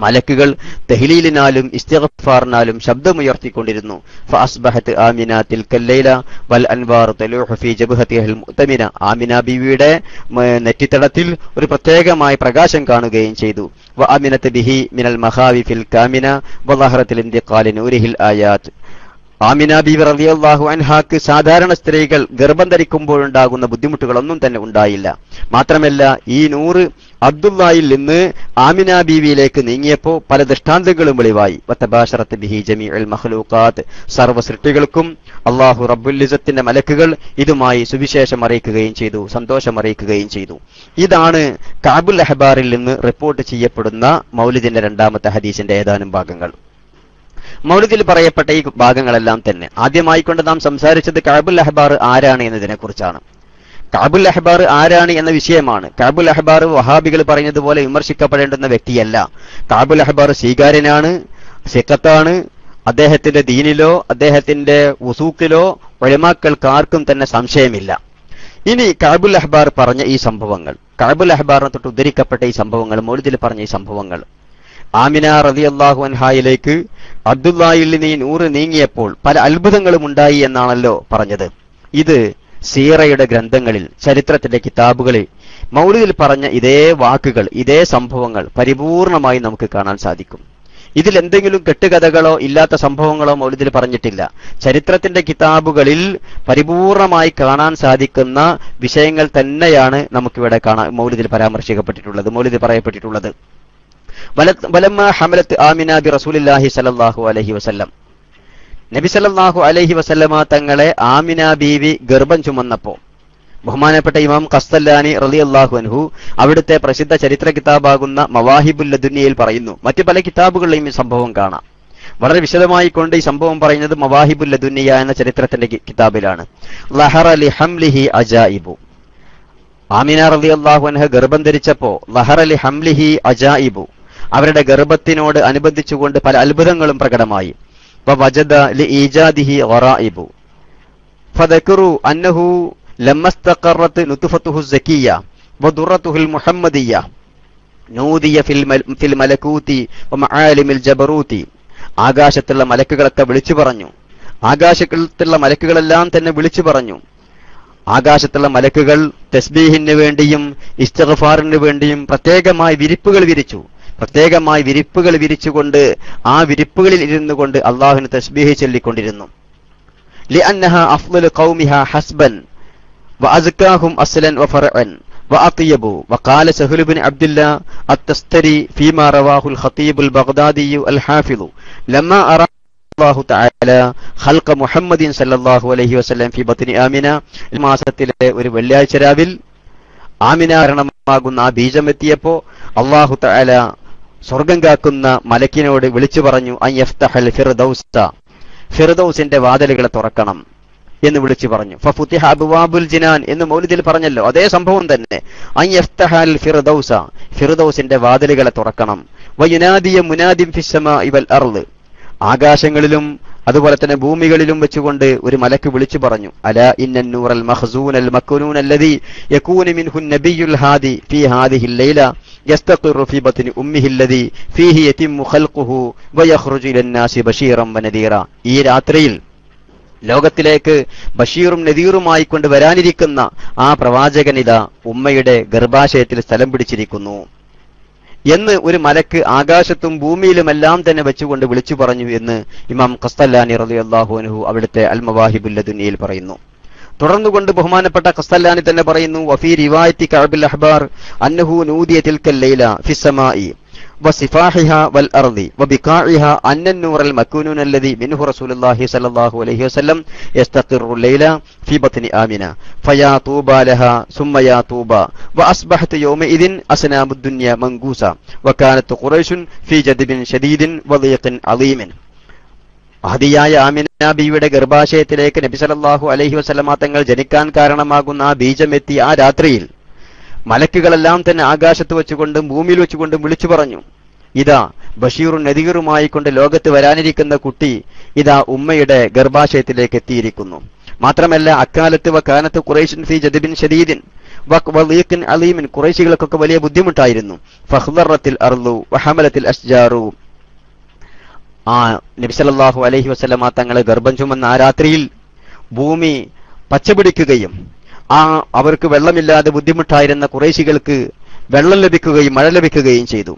[SPEAKER 1] മലക്കുകൾ തഹ്ലീലിനാലും ഇസ്തിഗ്ഫാറിനാലും ശബ്ദമുയർത്തിക്കൊണ്ടിരുന്നു. ഫഅസ്ബഹത് ആമിന തിൽക്കൽ ലൈല വൽ അൻവാർ തലൂഹു ഫീ ജബ്ഹതിഹിൽ മുഅ്തമിന, ആമിന ബീവിയുടെ നെറ്റിത്തടത്തിൽ ഒരു പ്രത്യേകമായ പ്രകാശം കാണുകയും ചെയ്തു. വഅമിനത ബിഹി മിനൽ മഖാവിഫിൽ കാമിന വളഹറത്തിൽ ഇന്തിഖാലി നൂരിഹിൽ ആയാത്ത്, ആമിന ബീവി റളിയല്ലാഹു അൻഹാക്ക് സാധാരണ സ്ത്രീകൾ ഗർഭം ധരിക്കുമ്പോഴുണ്ടാകുന്ന ബുദ്ധിമുട്ടുകളൊന്നും തന്നെ ഉണ്ടായില്ല. മാത്രമല്ല ഈ നൂറ് അബ്ദുല്ലായിൽ നിന്ന് ആമിന ബീവിയിലേക്ക് നീങ്ങിയപ്പോൾ പല ദൃഷ്ടാന്തങ്ങളും വെളിവായി. വതബാശറത്ത് ബിഹി ജമീഉൽ മഖ്ലൂഖാത്ത്, സർവ്വ സൃഷ്ടികൾക്കും അല്ലാഹു റബ്ബുൽ ഇസ്സത്തിന്റെ മലക്കുകൾ ഇതുമായി സുവിശേഷം അറിയിക്കുകയും ചെയ്തു, സന്തോഷം അറിയിക്കുകയും ചെയ്തു. ഇതാണ് കഅബുൽ അഹ്ബാറിൽ നിന്ന് റിപ്പോർട്ട് ചെയ്യപ്പെടുന്ന മൗലിദിന്റെ രണ്ടാമത്തെ ഹദീസിന്റെ ഏതാനും ഭാഗങ്ങൾ. മൗലിദിൽ പറയപ്പെട്ട ഈ ഭാഗങ്ങളെല്ലാം തന്നെ ആദ്യമായിക്കൊണ്ട് നാം സംസാരിച്ചത് കഅബുൽ അഹ്ബാർ ആരാണ് എന്നതിനെ കുറിച്ചാണ്. കഅബുൽ അഹ്ബാർ ആരാണ് എന്ന വിഷയമാണ്. കഅബുൽ അഹ്ബാർ വഹാബികൾ പറയുന്നതുപോലെ വിമർശിക്കപ്പെടേണ്ടുന്ന വ്യക്തിയല്ല. കഅബുൽ അഹ്ബാർ സ്വീകാര്യനാണ്, സിഖത്താണ്. അദ്ദേഹത്തിന്റെ ദീനിലോ അദ്ദേഹത്തിന്റെ വസൂക്കിലോ ഉലമാക്കൾക്ക് ആർക്കും തന്നെ സംശയമില്ല. ഇനി കഅബുൽ അഹ്ബാർ പറഞ്ഞ ഈ സംഭവങ്ങൾ, കഅബുൽ അഹ്ബാറിനെ തൊട്ട് ഉദ്ധരിക്കപ്പെട്ട ഈ സംഭവങ്ങൾ, മൗലിദിൽ പറഞ്ഞ ഈ സംഭവങ്ങൾ, ആമിന റളിയല്ലാഹു അൻഹായിലേക്ക് അബ്ദുല്ലായിൽ നിന്ന് ഈ നൂറ് നീങ്ങിയപ്പോൾ പല അത്ഭുതങ്ങളും ഉണ്ടായി എന്നാണല്ലോ പറഞ്ഞത്. ഇത് സീറയുടെ ഗ്രന്ഥങ്ങളിൽ, ചരിത്രത്തിന്റെ കിതാബുകളിൽ മൗലിദിൽ പറഞ്ഞ ഇതേ വാക്കുകൾ, ഇതേ സംഭവങ്ങൾ പരിപൂർണമായി നമുക്ക് കാണാൻ സാധിക്കും. ഇതിൽ എന്തെങ്കിലും കെട്ടുകഥകളോ ഇല്ലാത്ത സംഭവങ്ങളോ മൗലിദിൽ പറഞ്ഞിട്ടില്ല. ചരിത്രത്തിന്റെ കിതാബുകളിൽ പരിപൂർണമായി കാണാൻ സാധിക്കുന്ന വിഷയങ്ങൾ തന്നെയാണ് നമുക്കിവിടെ മൗലിദിൽ പരാമർശിക്കപ്പെട്ടിട്ടുള്ളത്, മൗലിദിൽ പറയപ്പെട്ടിട്ടുള്ളത്. വലമ്മ ഹമലത്ത് ആമിന ബി റസൂലില്ലാഹി സല്ലല്ലാഹു അലൈഹി വസല്ലം, നബി സല്ലല്ലാഹു അലൈഹി വസല്ലമ തങ്ങളെ ആമിന ബീവി ഗർഭം ചുമന്നപ്പോൾ ബഹുമാനപ്പെട്ട ഇമാം ഖസ്തല്ലാനി റളിയല്ലാഹു അൻഹു അവിടുത്തെ പ്രസിദ്ധ ചരിത്ര കിതാബാകുന്ന മവാഹിബുൽ ലദുനിയയിൽ പറയുന്നു. മറ്റു പല കിതാബുകളിലും ഈ സംഭവം കാണാം. വളരെ വിശദമായി കൊണ്ട് ഈ സംഭവം പറയുന്നത് മവാഹിബുൽ ലദുനിയ എന്ന ചരിത്രത്തിന്റെ കിതാബിലാണ്. ലഹറ ലി ഹംലിഹി അജായിബു, ആമിന റളിയല്ലാഹു അൻഹ ഗർഭം ധരിച്ചപ്പോ ലഹറ ലി ഹംലിഹി അജായിബു, അവരുടെ ഗർഭത്തിനോട് അനുബന്ധിച്ചുകൊണ്ട് പല അത്ഭുതങ്ങളും പ്രകടമായി. വവജദ ലി ഈജാദിഹി ഗറായിബു ഫദകറു അന്നഹു ലമ്മസ്തഖറത് നുത്ഫതുഹു സക്കിയ വദുറതുഹുൽ മുഹമ്മദിയ നൂദിയ ഫിൽ മലകൂതി വമആലിമിൽ ജബറൂതി, ആകാശത്തുള്ള മലക്കുകളൊക്കെ വിളിച്ചു പറഞ്ഞു. ആകാശത്തുള്ള മലക്കുകളെല്ലാം തന്നെ വിളിച്ചു പറഞ്ഞു. ആകാശത്തുള്ള മലക്കുകൾ തസ്ബീഹിന് വേണ്ടിയും ഇസ്തിഗ്ഫാറിന് വേണ്ടിയും പ്രത്യേകമായി വിരിപ്പുകൾ വിരിച്ചു. പ്രത്യേകമായി വിരിപ്പുകൾ വിരിച്ചുകൊണ്ട് ആ വിരിപ്പുകളിൽ ഇരുന്നു കൊണ്ട് അള്ളാഹുവിന് തസ്ബീഹ് ചൊല്ലിക്കൊണ്ടിരുന്നു. ലിഅന്നഹ അഫ്ളലു ഖൗമിഹാ ഹസ്ബൻ വഅസ്കാഹും അസ്ലൻ വഫറഅൻ വഅത്യബു. വഖാല സഹ്ൽ ഇബ്നു അബ്ദുല്ലാ അത്തസ്തരി ഫീമാ റവാഹുൽ ഖതീബുൽ ബഗ്ദാദിയു അൽ ഹാഫിളു ലമ്മാ അറാ അല്ലാഹു തആല ഖൽഖ മുഹമ്മദിൻ സല്ലല്ലാഹു അലൈഹി വസല്ലം ഫീ ബത്നി ആമിന, മാസത്തിലെ ഒരു വെള്ളിയാഴ്ച രാവിൽ ആമിന മരണമാകുന്ന ആ ബീജം എത്തിയപ്പോ അല്ലാഹു തആല സ്വർഗം കാക്കുന്ന മലക്കിനോട് വിളിച്ചു പറഞ്ഞു, അൻ യഫ്തഹൽ ഫിർദൗസ, ഫിർദൗസിന്റെ വാതിലുകളെ തുറക്കണം എന്ന് വിളിച്ചു പറഞ്ഞു. ഫഫുതിഹ അബ്വാബുൽ ജിനാൻ എന്ന് മൗലിദിൽ പറഞ്ഞല്ലോ, അതേ സംഭവം തന്നെ. അൻ യഫ്തഹൽ ഫിർദൗസ, ഫിർദൗസിന്റെ വാതിലുകളെ തുറക്കണം. വയുനാദിയ മുനാദിൻ ഫിസ്സമാഇ വൽ അർള്, ആകാശങ്ങളിലും അതുപോലെ തന്നെ ഭൂമികളിലും വെച്ചുകൊണ്ട് ഒരു മലക്ക് വിളിച്ചു പറഞ്ഞു, അലാ ഇന്നൻ നൂറൽ മഖ്സൂനൽ മക്നൂൻ അല്ലദീ യകൂനു മിൻഹു നബിയ്യുൽ ഹാദി ഫീ ഹാദിഹിൽ ലൈല യസ്തഖിറു ഫീ ബത്നി ഉമ്മിഹി അല്ലദീ ഫീഹി യതിമ്മു ഖൽഖുഹു വയഖ്റുജു ഇലന്നാസി ബശീറൻ വനദീറ. ഈ രാത്രിയിൽ ലോകത്തിലേക്ക് ബഷീറും നദീറുമായി കൊണ്ട് വരാനിരിക്കുന്ന ആ പ്രവാചകനിത ഉമ്മയുടെ ഗർഭാശയത്തിൽ സ്ഥലം പിടിച്ചിരിക്കുന്നു എന്ന് ഒരു മലക്ക് ആകാശത്തും ഭൂമിയിലുമെല്ലാം തന്നെ വെച്ചുകൊണ്ട് വിളിച്ചു പറഞ്ഞു എന്ന് ഇമാം ഖസ്തല്ലാനി റളിയല്ലാഹു അൻഹു അവിടുത്തെ അൽ മവാഹിബുൽ ലദുനിയിൽ പറയുന്നു. തുടർന്നുകൊണ്ട് ബഹുമാനപ്പെട്ട ഖസ്തല്ലാനി തന്നെ പറയുന്നു, വഫീ റിവായത്തി കഅബുൽ അഹ്ബാർ അന്നഹു നൂദിയ തിൽക്കൽ ലൈല ഫിസ്സമാഇ വസിഫാഹിഹാ വൽ അർളി വബിഖാഇഹാ അന്നൻ നൂറൽ മക്കൂനൂൻ അല്ലദി മിൻഹു റസൂലുള്ളാഹി സ്വല്ലല്ലാഹു അലൈഹി വസല്ലം യസ്തഖിറു ലൈല ഫീ ബത്നി ആമിന ഫയാ തൂബാ ലഹാ സുമ്മ യാ തൂബാ വഅസ്ബഹത യൗമഇദിൻ അസ്നാമുദ് ദുനിയ മൻഗൂസ വകാനത് ഖുറൈശുൻ ഫീ ജദ്ബിൻ ശദീദിൻ വദീഖിൻ അളീമിൻ. മഹദിയായ ആമിന ബീവിയുടെ ഗർഭാശയത്തിലേക്ക് നബി സല്ലല്ലാഹു അലൈഹി വസല്ലമ തങ്ങൾ ജനിക്കാൻ കാരണമാകുന്ന ആ ബീജമെത്തി ആ രാത്രിയിൽ മലക്കുകളെല്ലാം തന്നെ ആകാശത്ത് വെച്ചുകൊണ്ടും ഭൂമിയിൽ വെച്ചുകൊണ്ടും വിളിച്ചു പറഞ്ഞു, ഇതാ ബഷീറും നദീറുമായി കൊണ്ട് ലോകത്ത് വരാനിരിക്കുന്ന കുട്ടി ഇതാ ഉമ്മയുടെ ഗർഭാശയത്തിലേക്ക് എത്തിയിരിക്കുന്നു. മാത്രമല്ല അക്കാലത്ത് വകാനത്ത് ഖുറൈശിൻ ഫീ ജദ്ബിൻ ശദീദിൻ വദീഖിൻ അളീമിൻ, ഖുറൈശികൾക്കൊക്കെ വലിയ ബുദ്ധിമുട്ടായിരുന്നു. ഫഖ്ദറത്തിൽ അർളു വഹമലത്തിൽ അശ്ജാറു. ആ നബി സല്ലല്ലാഹു അലൈഹി വസല്ലമ തങ്ങളെ ഗർഭം ചുമന്ന ആ രാത്രിയിൽ ഭൂമി പച്ചപിടിക്കുകയും അവർക്ക് വെള്ളമില്ലാതെ ബുദ്ധിമുട്ടായിരുന്ന ഖുറൈശികൾക്ക് വെള്ളം ലഭിക്കുകയും മഴ ലഭിക്കുകയും ചെയ്തു.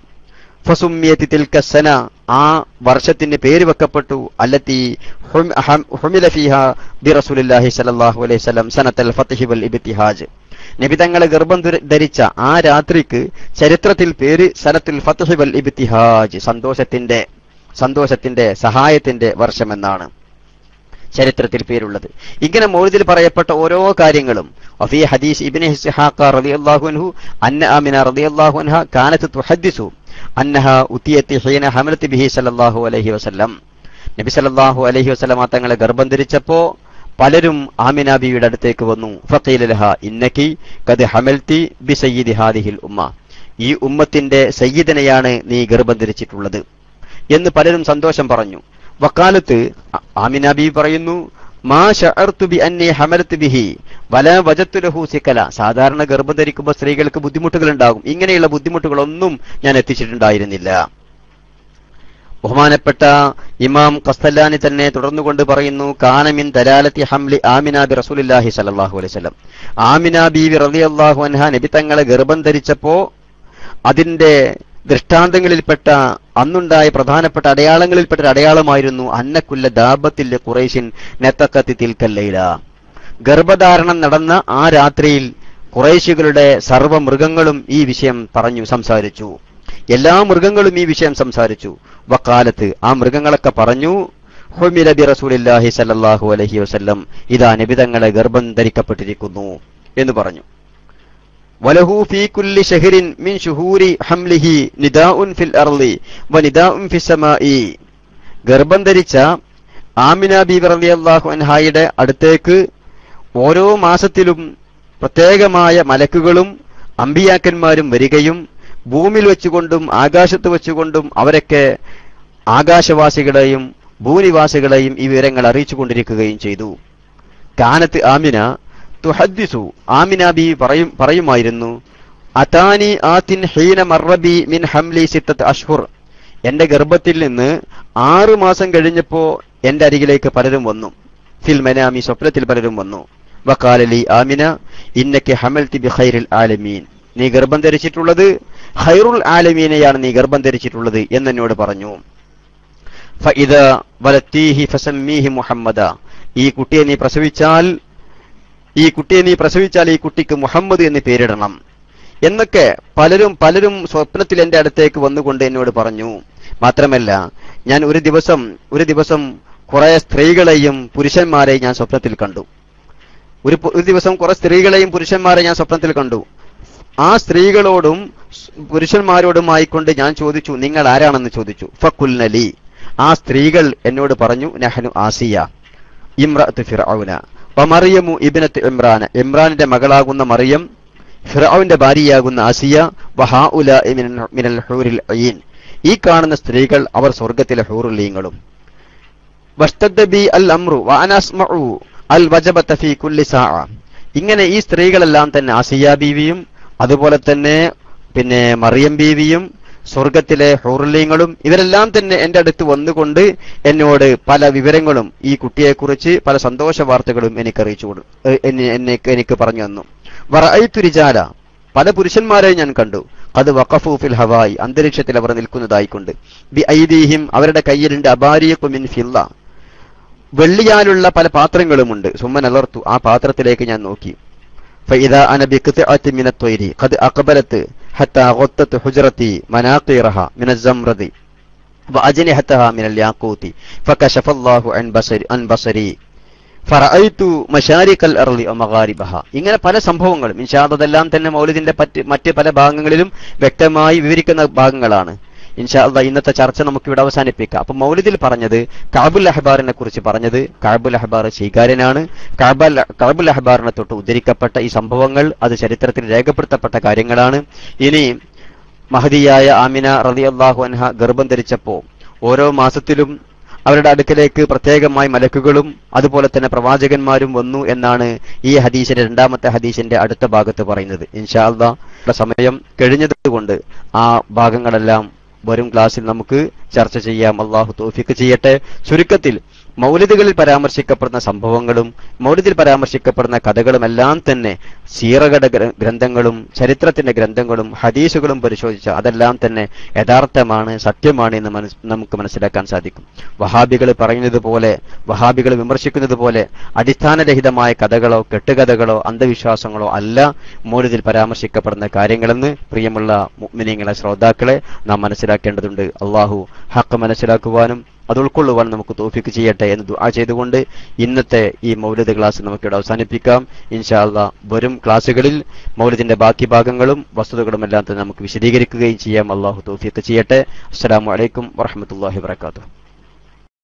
[SPEAKER 1] ഫസുമ്മിയതി തിൽക സന, ആ വർഷത്തിന് പേര് വെക്കപ്പെട്ടു അല്ലത്തി ഹുമില ഫീഹാ ബിറസൂലില്ലാഹി സ്വല്ലല്ലാഹു അലൈഹി വസല്ലം സനത്തുൽ ഫത്ഹി വൽ ഇബ്തിഹാജ്. നബി തങ്ങളെ ഗർഭം ധരിച്ച ആ രാത്രിക്ക് ചരിത്രത്തിൽ പേര് സനത്തുൽ ഫത്ഹി വൽ ഇബ്തിഹാജ്, സന്തോഷത്തിന്റെ സഹായത്തിന്റെ വർഷമെന്നാണ് ചരിത്രത്തിൽ പേരുള്ളത്. ഇങ്ങനെ മൗലിദിൽ പറയപ്പെട്ട ഓരോ കാര്യങ്ങളും വഫീ ഹദീസ് ഇബ്നു ഇസ്ഹാഖ റളിയല്ലാഹു അൻഹു അന്ന ആമിന റളിയല്ലാഹു അൻഹ കാനത്ത് തുഹദ്ദിസു അന്നഹ ഉതിയതി ഹീന ഹമലത് ബിഹി സല്ലല്ലാഹു അലൈഹി വസല്ലം. നബി സല്ലല്ലാഹു അലൈഹി വസല്ലമ തങ്ങളെ ഗർഭം ധരിച്ചപ്പോൾ പലരും ആമിന ബീവിയുടെ അടുത്തേക്ക് വന്നു. ഫഖീല ലഹാ ഇന്നകി ഖദ് ഹമൽതി ബിസയ്യിദി ഹാദിഹിൽ ഉമ്മ, ഈ ഉമ്മത്തിന്റെ സയ്യിദിനെയാണ് നീ ഗർഭം ധരിച്ചിട്ടുള്ളത് എന്ന് പലരും സന്തോഷം പറഞ്ഞു. വക്കാലത്ത് ആമിന ബീവി പറയുന്നു, മാ ശഅർതു ബി അന്നി ഹമലത് ബിഹി വലാ വജത്തു ലഹു സികല. സാധാരണ ഗർഭം ധരിക്കുമ്പോൾ സ്ത്രീകൾക്ക് ബുദ്ധിമുട്ടുകൾ ഉണ്ടാകും, ഇങ്ങനെയുള്ള ബുദ്ധിമുട്ടുകളൊന്നും ഞാൻ എത്തിച്ചിട്ടുണ്ടായിരുന്നില്ല. ബഹുമാനപ്പെട്ട ഇമാം ഖസ്തല്ലാനി തന്നെ തുടർന്നുകൊണ്ട് പറയുന്നു, കാന മിൻ ദലാലത്തി ഹംലി ആമിന ബി റസൂലില്ലാഹി സ്വല്ലല്ലാഹു അലൈഹി വസല്ലം, ആമിന ബീവി റളിയല്ലാഹു അൻഹ നബി തങ്ങളെ ഗർഭം ധരിച്ചപ്പോ അതിന്റെ ദൃഷ്ടാന്തങ്ങളിൽപ്പെട്ട അന്നുണ്ടായ പ്രധാനപ്പെട്ട അടയാളങ്ങളിൽപ്പെട്ട ഒരു അടയാളമായിരുന്നു അന്നക്കുല്ല ദാബത്തിൽ ഖുറൈശിൻ നതഖത്തി തിൽക്കൽ ലൈല. ഗർഭധാരണം നടന്ന ആ രാത്രിയിൽ ഖുറൈശികളുടെ സർവ്വ മൃഗങ്ങളും ഈ വിഷയം സംസാരിച്ചു. എല്ലാ മൃഗങ്ങളും ഈ വിഷയം സംസാരിച്ചു. വക്കാലത്ത് ആ മൃഗങ്ങളൊക്കെ പറഞ്ഞു, ഹുമില ബി റസൂലില്ലാഹി സ്വല്ലല്ലാഹു അലൈഹി വസല്ലം, ഇതാ നബി തങ്ങളെ ഗർഭം ധരിക്കപ്പെട്ടിരിക്കുന്നു എന്ന് പറഞ്ഞു. വലഹു ഫീ കുല്ലി ശഹരിൻ മിൻ ശുഹൂരി ഹംലിഹി നിദാഉൻ ഫിൽ അർളി വനിദാഉൻ ഫിസ് സമാഇ. ഗർഭം ധരിച്ച ആമിന ബീവി റളിയല്ലാഹു അൻഹായുടെ അടുത്തേക്ക് ഓരോ മാസത്തിലും പ്രത്യേകമായ മലക്കുകളും അമ്പിയാക്കന്മാരും വരികയും ഭൂമിയിൽ വെച്ചുകൊണ്ടും ആകാശത്ത് വെച്ചുകൊണ്ടും അവരൊക്കെ ആകാശവാസികളെയും ഭൂനിവാസികളെയും ഈ വിവരങ്ങൾ അറിയിച്ചുകൊണ്ടിരിക്കുകയും ചെയ്തു. കാനത്ത് ആമിന തുഹദ്ദിസു, ആമിന ബി പറയുമായിരുന്നു, അതാനി ആതിൻ ഹീന മർറബി മിൻ ഹംലി സിത്തത്ത് അഷ്ഹുർ, എന്റെ ഗർഭത്തിൽ നിന്ന് 6 മാസം കഴിഞ്ഞപ്പോ എന്റെ അരികിലേക്ക് പലരും വന്നു. ഫിൽ മനാമി, സ്വപ്നത്തിൽ പലരും വന്നു. വഖാലലി ആമിന ഇന്നക ഹമൽതി ബി ഖൈറിൽ ആലമീൻ, നീ ഗർഭം ധരിച്ചിട്ടുള്ളത് ഖൈറുൽ ആലമീനെയാണ് നീ ഗർഭം ധരിച്ചിട്ടുള്ളത് എന്നോട് പറഞ്ഞു. ഫഇദാ വലതീഹി ഫസമ്മീഹി മുഹമ്മദ, ഈ കുട്ടിയെ നീ പ്രസവിച്ചാൽ ഈ കുട്ടിക്ക് മുഹമ്മദ് എന്ന് പേരിടണം എന്നൊക്കെ പലരും സ്വപ്നത്തിൽ എന്റെ അടുത്തേക്ക് വന്നുകൊണ്ട് എന്നോട് പറഞ്ഞു. മാത്രമല്ല ഞാൻ ഒരു ദിവസം കുറെ സ്ത്രീകളെയും പുരുഷന്മാരെയും ഞാൻ സ്വപ്നത്തിൽ കണ്ടു. ഒരു ദിവസം കുറെ സ്ത്രീകളെയും പുരുഷന്മാരെ ഞാൻ സ്വപ്നത്തിൽ കണ്ടു. ആ സ്ത്രീകളോടും പുരുഷന്മാരോടുമായിക്കൊണ്ട് ഞാൻ ചോദിച്ചു, നിങ്ങൾ ആരാണെന്ന് ചോദിച്ചു. ഫഖുൽനലി, ആ സ്ത്രീകൾ എന്നോട് പറഞ്ഞു, നഹ്നു ആസിയ ഇംറഅത്തു ഫിർഔന വമറിയമു ഇബ്നത്ത് ഇമ്രാൻ, ഇമ്രാനിന്റെ മകളാകുന്ന മറിയം, ഫിർഔന്റെ ഭാര്യയാകുന്ന ആസിയ, വഹാഉലാഇ മിനൽ ഹൂറിൽ അയീൻ, ഈ കാണുന്ന സ്ത്രീകൾ അവർ സ്വർഗ്ഗത്തിലെ ഹൂറുൽ ഈങ്ങളും. വസ്തദ്ദ ബി അൽ അംറു വഅന അസ്മഉ അൽ വജബത ഫീ കുല്ലി സാഅ, ഇങ്ങനെ ഈ സ്ത്രീകളെല്ലാം തന്നെ ആസിയ ബീവിയും അതുപോലെ തന്നെ പിന്നെ മറിയം ബീവിയും സ്വർഗത്തിലെ ഹൂറുലീങ്ങളും ഇവരെല്ലാം തന്നെ എന്റെ അടുത്ത് വന്നുകൊണ്ട് എന്നോട് പല വിവരങ്ങളും ഈ കുട്ടിയെക്കുറിച്ച് പല സന്തോഷ വാർത്തകളും എനിക്ക് പറഞ്ഞു തന്നു. വറഅയ്തു റിജാല, പല പുരുഷന്മാരെ ഞാൻ കണ്ടു. ഖദ് വഖഫു ഫിൽ ഹവായി, അന്തരീക്ഷത്തിൽ അവർ നിൽക്കുന്നതായിക്കൊണ്ട്, ബി ഐദീഹിം, അവരുടെ കയ്യിലുണ്ട്, അബാരിഖു മിൻ ഫില്ല, വെള്ളിയാലുള്ള പല പാത്രങ്ങളുമുണ്ട്. സുമ്മ നളർത്തു, ആ പാത്രത്തിലേക്ക് ഞാൻ നോക്കി. ഫഇദാ അന ബിഖിത്അത്തി മിനത് ത്വയ്രി ഖദ് അഖബലത് ഹത്താ ഗത്തത് ഹുജ്റതി മനാഖിറഹ മിനൽ സംറദി വഅജ്നിഹതഹ മിനൽ യാഖൂതി ഫകശഫല്ലാഹു അൻ ബസരി ഫറഅയ്തു മശാരിഖൽ അർളി വമഗാരിബഹ. ഇങ്ങനെ പല സംഭവങ്ങളും ഇൻഷാ അല്ലാഹ് അതെല്ലാം തന്നെ മൗലിദിന്റെ മറ്റ് പല ഭാഗങ്ങളിലും വ്യക്തമായി വിവരിക്കുന്ന ഭാഗങ്ങളാണ്. ഇൻഷാ അല്ലാഹ് ഇന്നത്തെ ചർച്ച നമുക്ക് ഇവിടെ അവസാനിപ്പിക്കാം. അപ്പൊ മൗലിദിൽ പറഞ്ഞത് കഅബുൽ അഹ്ബാറിനെ കുറിച്ച് പറഞ്ഞത്, കഅബുൽ അഹ്ബാർ സ്വീകാര്യനാണ്. കഅബുൽ അഹ്ബാറിനെ തൊട്ട് ഉദ്ധരിക്കപ്പെട്ട ഈ സംഭവങ്ങൾ അത് ചരിത്രത്തിൽ രേഖപ്പെടുത്തപ്പെട്ട കാര്യങ്ങളാണ്. ഇനി മഹദിയായ ആമിന റളിയല്ലാഹു അൻഹ ഗർഭം ധരിച്ചപ്പോൾ ഓരോ മാസത്തിലും അവരുടെ അടുക്കലേക്ക് പ്രത്യേകമായി മലക്കുകളും അതുപോലെ തന്നെ പ്രവാചകന്മാരും വന്നു എന്നാണ് ഈ ഹദീസിന്റെ രണ്ടാമത്തെ ഹദീസിന്റെ അടുത്ത ഭാഗത്ത് പറയുന്നത്. ഇൻഷാ അല്ലാഹ് സമയം കഴിഞ്ഞതുകൊണ്ട് ആ ഭാഗങ്ങളെല്ലാം വരും ക്ലാസ്സിൽ നമുക്ക് ചർച്ച ചെയ്യാം. അള്ളാഹു തൗഫീഖ് ചെയ്യട്ടെ. ചുരുക്കത്തിൽ മൗലിദുകളിൽ പരാമർശിക്കപ്പെടുന്ന സംഭവങ്ങളും മൗലിദിൽ പരാമർശിക്കപ്പെടുന്ന കഥകളും എല്ലാം തന്നെ സീറകളുടെ ഗ്രന്ഥങ്ങളും ചരിത്രത്തിന്റെ ഗ്രന്ഥങ്ങളും ഹദീസുകളും പരിശോധിച്ച അതെല്ലാം തന്നെ യഥാർത്ഥമാണ്, സത്യമാണ് എന്ന് നമുക്ക് മനസ്സിലാക്കാൻ സാധിക്കും. വഹാബികൾ പറയുന്നത് പോലെ, വഹാബികൾ വിമർശിക്കുന്നത് പോലെ അടിസ്ഥാനരഹിതമായ കഥകളോ കെട്ടുകഥകളോ അന്ധവിശ്വാസങ്ങളോ അല്ല മൗലിദിൽ പരാമർശിക്കപ്പെടുന്ന കാര്യങ്ങളെന്ന് പ്രിയമുള്ള മുഅ്മിനീങ്ങളെ, ശ്രോതാക്കളെ നാം മനസ്സിലാക്കേണ്ടതുണ്ട്. അള്ളാഹു ഹഖ് മനസ്സിലാക്കുവാനും അത് ഉൾക്കൊള്ളുവാൻ നമുക്ക് തൗഫീഖ് ചെയ്യട്ടെ എന്ന് ദുആ ചെയ്തുകൊണ്ട് ഇന്നത്തെ ഈ മൗലിദ് ക്ലാസ് നമുക്കിവിടെ അവസാനിപ്പിക്കാം. ഇൻഷാ അല്ലാഹ് വരും ക്ലാസ്സുകളിൽ മൗലിദിന്റെ ബാക്കി ഭാഗങ്ങളും വസ്തുതകളും എല്ലാം തന്നെ നമുക്ക് വിശദീകരിക്കുകയും ചെയ്യാം. അള്ളാഹു തൗഫീഖ് ചെയ്യട്ടെ. അസ്സലാമു അലൈക്കും വറഹ്മത്തുള്ളാഹി വബറകാതുഹു.